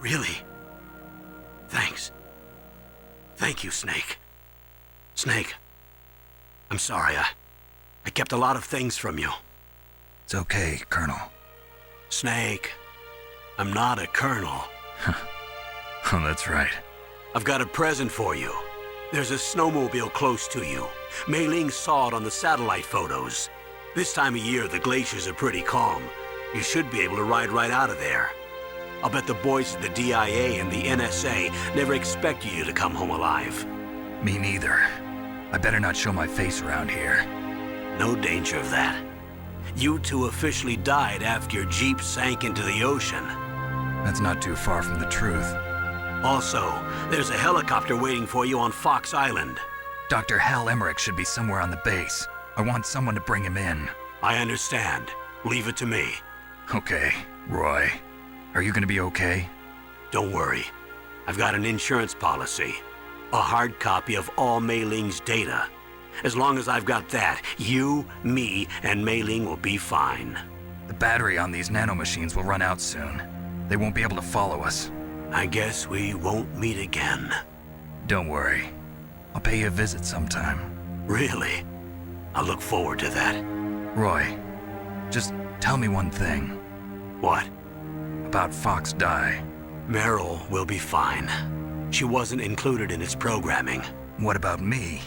Speaker 1: Really? Thanks. Thank you, Snake. Snake, I'm sorry. I kept a lot of things from you.
Speaker 7: It's okay, Colonel.
Speaker 1: Snake, I'm not a colonel.
Speaker 7: Oh, that's right.
Speaker 1: I've got a present for you. There's a snowmobile close to you. Mei Ling saw it on the satellite photos. This time of year, the glaciers are pretty calm. You should be able to ride right out of there. I'll bet the boys at the DIA and the NSA never expected you to come home alive.
Speaker 7: Me neither. I better not show my face around here.
Speaker 1: No danger of that. You two officially died after your Jeep sank into the ocean.
Speaker 7: That's not too far from the truth.
Speaker 1: Also, there's a helicopter waiting for you on Fox Island.
Speaker 7: Dr. Hal Emmerich should be somewhere on the base. I want someone to bring him in.
Speaker 1: I understand. Leave it to me.
Speaker 7: Okay, Roy. Are you gonna be okay?
Speaker 1: Don't worry. I've got an insurance policy. A hard copy of all Mei Ling's data. As long as I've got that, you, me, and Mei Ling will be fine.
Speaker 7: The battery on these nanomachines will run out soon. They won't be able to follow us.
Speaker 1: I guess we won't meet again.
Speaker 7: Don't worry. I'll pay you a visit sometime.
Speaker 1: Really? I look forward to that.
Speaker 7: Roy, just tell me one thing.
Speaker 1: What?
Speaker 7: About Fox Die.
Speaker 1: Meryl will be fine. She wasn't included in its programming.
Speaker 7: What about me?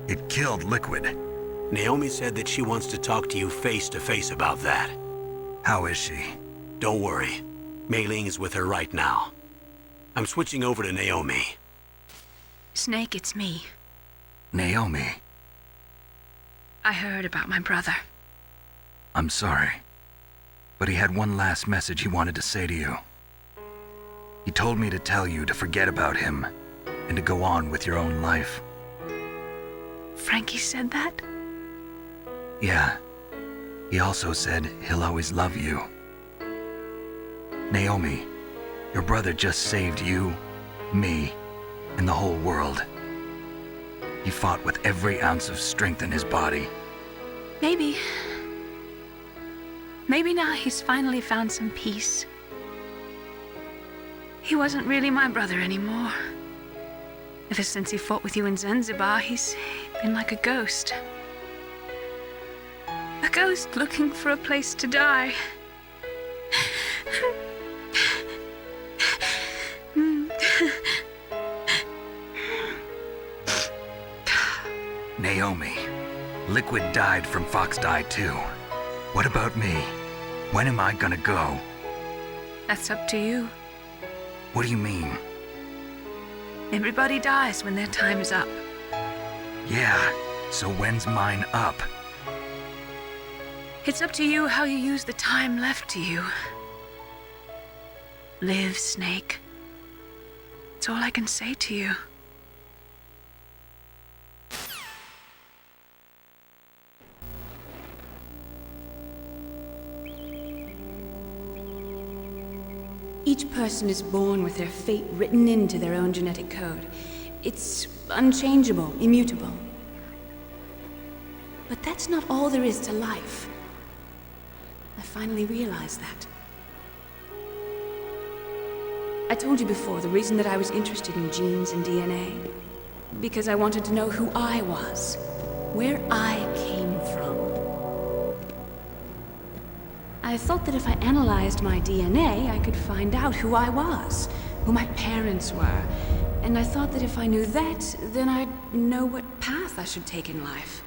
Speaker 7: It killed Liquid.
Speaker 1: Naomi said that she wants to talk to you face to face about that.
Speaker 7: How is she?
Speaker 1: Don't worry. Mei Ling is with her right now. I'm switching over to Naomi.
Speaker 6: Snake, it's me.
Speaker 7: Naomi.
Speaker 6: I heard about my brother.
Speaker 7: I'm sorry. But he had one last message he wanted to say to you. He told me to tell you to forget about him and to go on with your own life.
Speaker 6: Frankie said that?
Speaker 7: Yeah. He also said he'll always love you. Naomi, your brother just saved you, me, and the whole world. He fought with every ounce of strength in his body.
Speaker 6: Maybe. Maybe now he's finally found some peace. He wasn't really my brother anymore. Ever since he fought with you in Zanzibar, he's been like a ghost. A ghost looking for a place to die.
Speaker 7: Naomi, Liquid died from Fox died too. What about me? When am I gonna go?
Speaker 6: That's up to you.
Speaker 7: What do you mean?
Speaker 6: Everybody dies when their time is up.
Speaker 7: Yeah, so when's mine up?
Speaker 6: It's up to you how you use the time left to you. Live, Snake. That's all I can say to you. Each person is born with their fate written into their own genetic code. It's unchangeable, immutable. But that's not all there is to life. I finally realized that. I told you before the reason that I was interested in genes and DNA. Because I wanted to know who I was, where I came from. I thought that if I analyzed my DNA, I could find out who I was, who my parents were. And I thought that if I knew that, then I'd know what path I should take in life.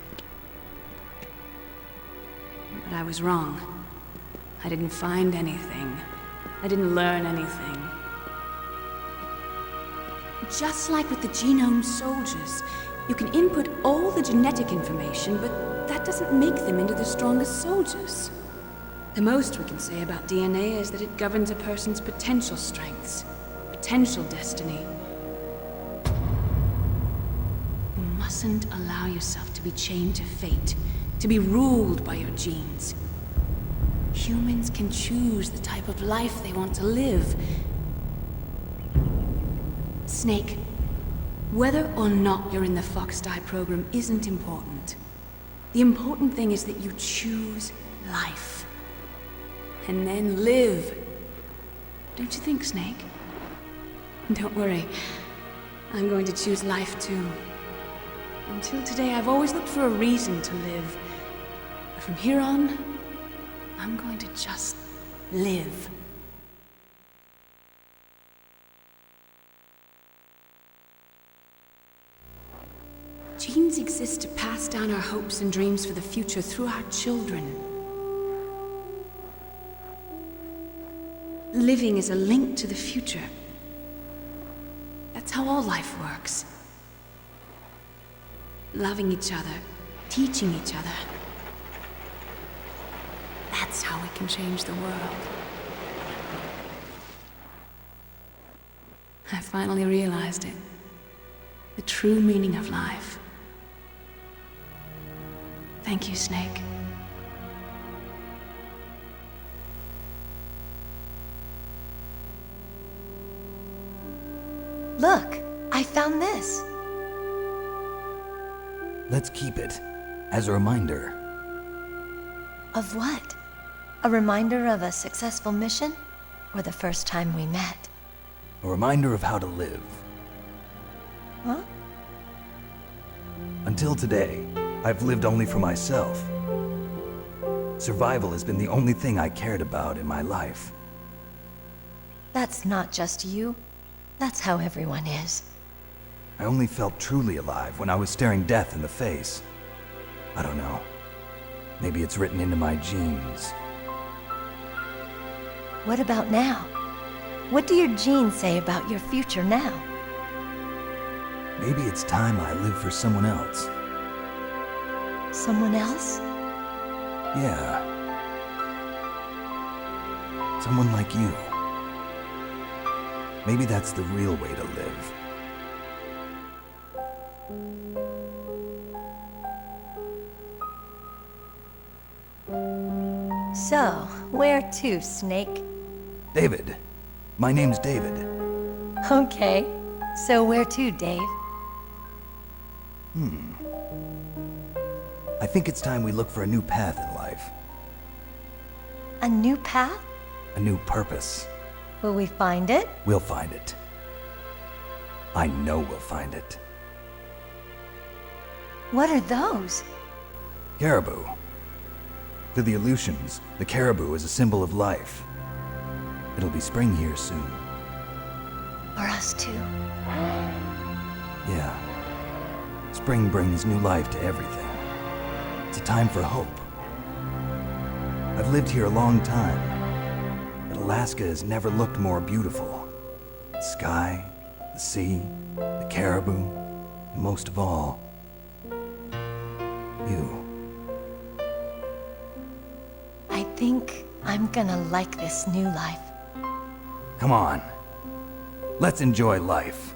Speaker 6: But I was wrong. I didn't find anything. I didn't learn anything. Just like with the genome soldiers, you can input all the genetic information, but that doesn't make them into the strongest soldiers. The most we can say about DNA is that it governs a person's potential strengths, potential destiny. You mustn't allow yourself to be chained to fate, to be ruled by your genes. Humans can choose the type of life they want to live. Snake, whether or not you're in the Fox Die program isn't important. The important thing is that you choose life. And then live. Don't you think, Snake? Don't worry. I'm going to choose life too. Until today, I've always looked for a reason to live. But from here on, I'm going to just live. Genes exist to pass down our hopes and dreams for the future through our children. Living is a link to the future. That's how all life works. Loving each other, teaching each other. That's how we can change the world. I finally realized it. The true meaning of life. Thank you, Snake.
Speaker 13: Look, I found this.
Speaker 3: Let's keep it as a reminder.
Speaker 13: Of what? A reminder of a successful mission? Or the first time we met?
Speaker 3: A reminder of how to live.
Speaker 13: Huh?
Speaker 3: Until today, I've lived only for myself. Survival has been the only thing I cared about in my life.
Speaker 13: That's not just you. That's how everyone is.
Speaker 3: I only felt truly alive when I was staring death in the face. I don't know. Maybe it's written into my genes.
Speaker 13: What about now? What do your genes say about your future now?
Speaker 3: Maybe it's time I live for someone else.
Speaker 13: Someone else?
Speaker 3: Yeah. Someone like you. Maybe that's the real way to live.
Speaker 13: So, where to, Snake?
Speaker 3: David. My name's David.
Speaker 13: Okay. So where to, Dave?
Speaker 3: I think it's time we look for a new path in life.
Speaker 13: A new path?
Speaker 3: A new purpose.
Speaker 13: Will we find it?
Speaker 3: We'll find it. I know we'll find it.
Speaker 13: What are those?
Speaker 3: Caribou. To the Aleutians, the caribou is a symbol of life. It'll be spring here soon.
Speaker 13: For us too.
Speaker 3: Yeah. Spring brings new life to everything. It's a time for hope. I've lived here a long time, but Alaska has never looked more beautiful. The sky, the sea, the caribou, and most of all, you.
Speaker 13: I think I'm gonna like this new life.
Speaker 3: Come on. Let's enjoy life.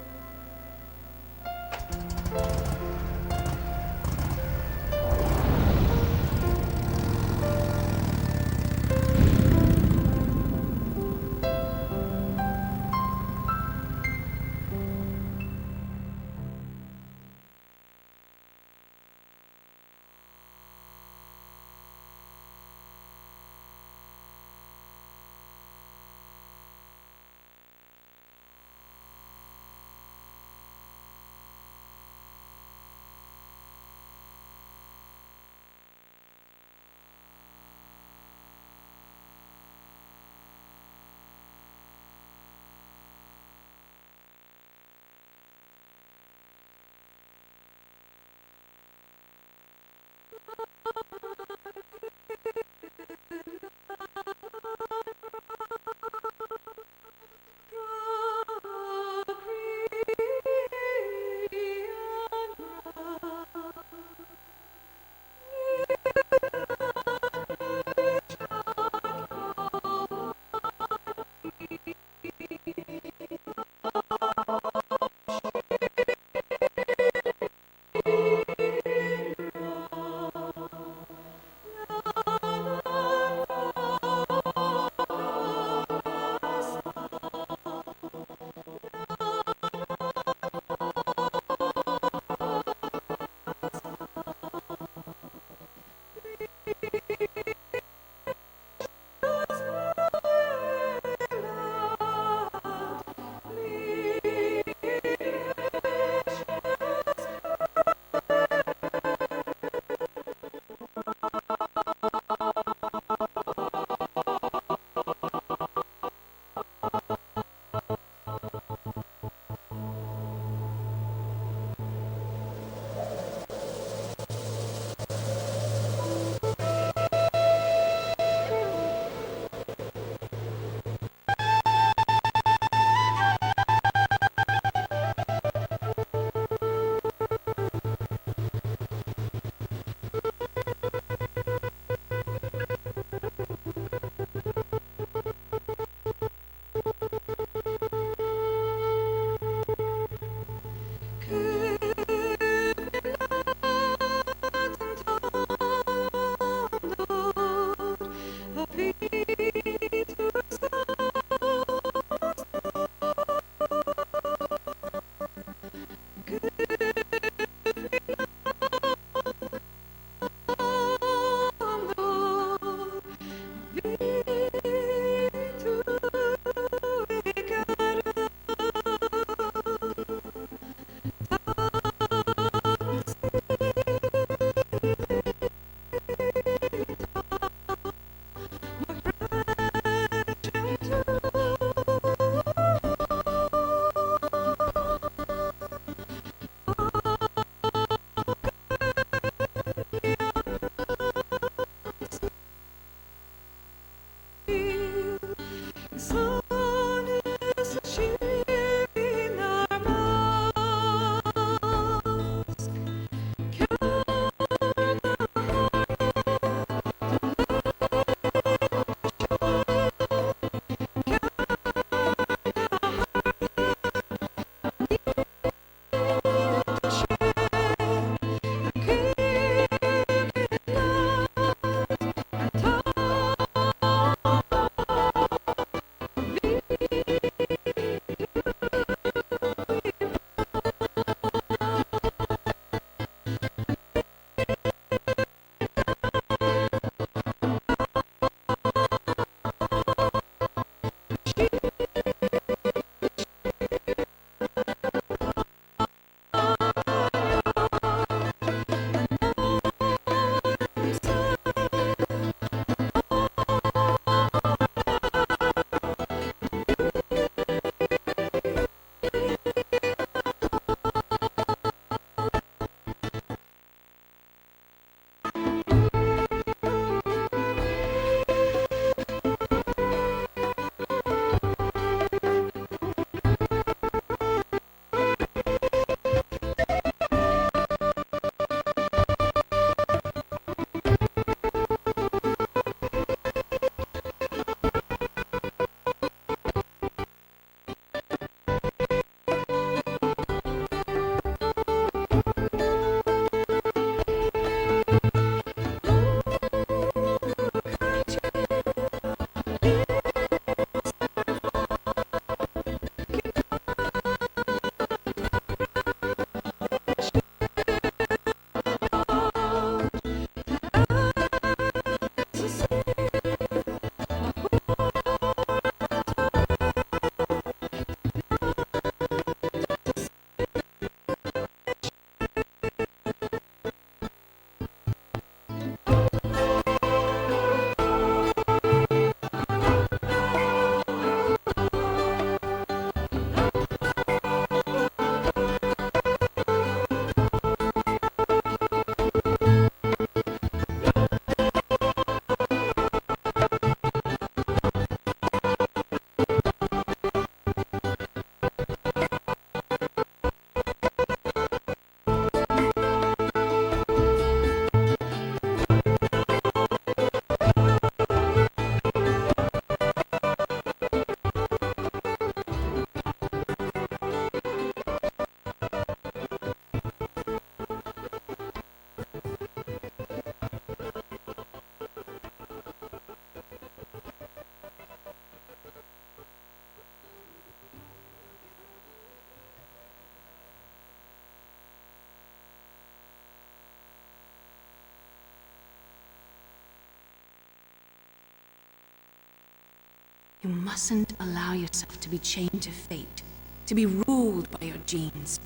Speaker 6: You mustn't allow yourself to be chained to fate, to be ruled by your genes.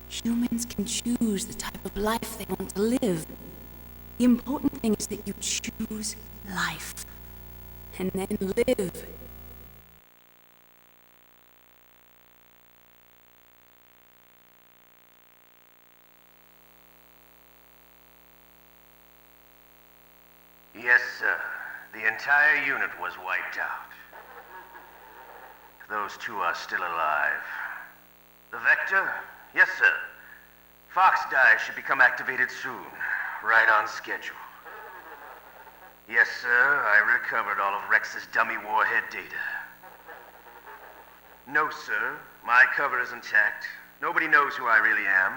Speaker 6: Humans can choose the type of life they want to live. The important thing is that you choose life, and then live.
Speaker 8: Yes, sir. The entire unit was wiped out. Those two are still alive. The Vector? Yes, sir. Fox Die should become activated soon. Right on schedule. Yes, sir. I recovered all of Rex's dummy warhead data. No, sir. My cover is intact. Nobody knows who I really am.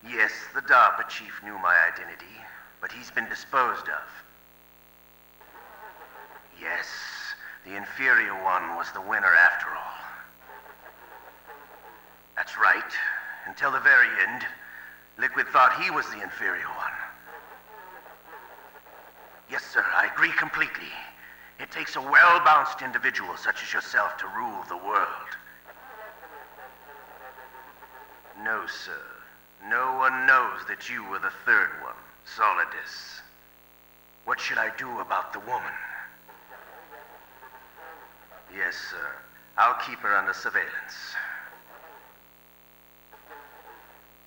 Speaker 8: Yes, the DARPA chief knew my identity, but he's been disposed of. Yes, the inferior one was the winner after all. That's right. Until the very end, Liquid thought he was the inferior one. Yes, sir, I agree completely. It takes a well-balanced individual such as yourself to rule the world. No, sir. No one knows that you were the third one, Solidus. What should I do about the woman? Yes, sir. I'll keep her under surveillance.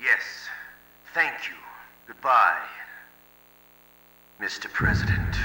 Speaker 8: Yes. Thank you. Goodbye, Mr. President.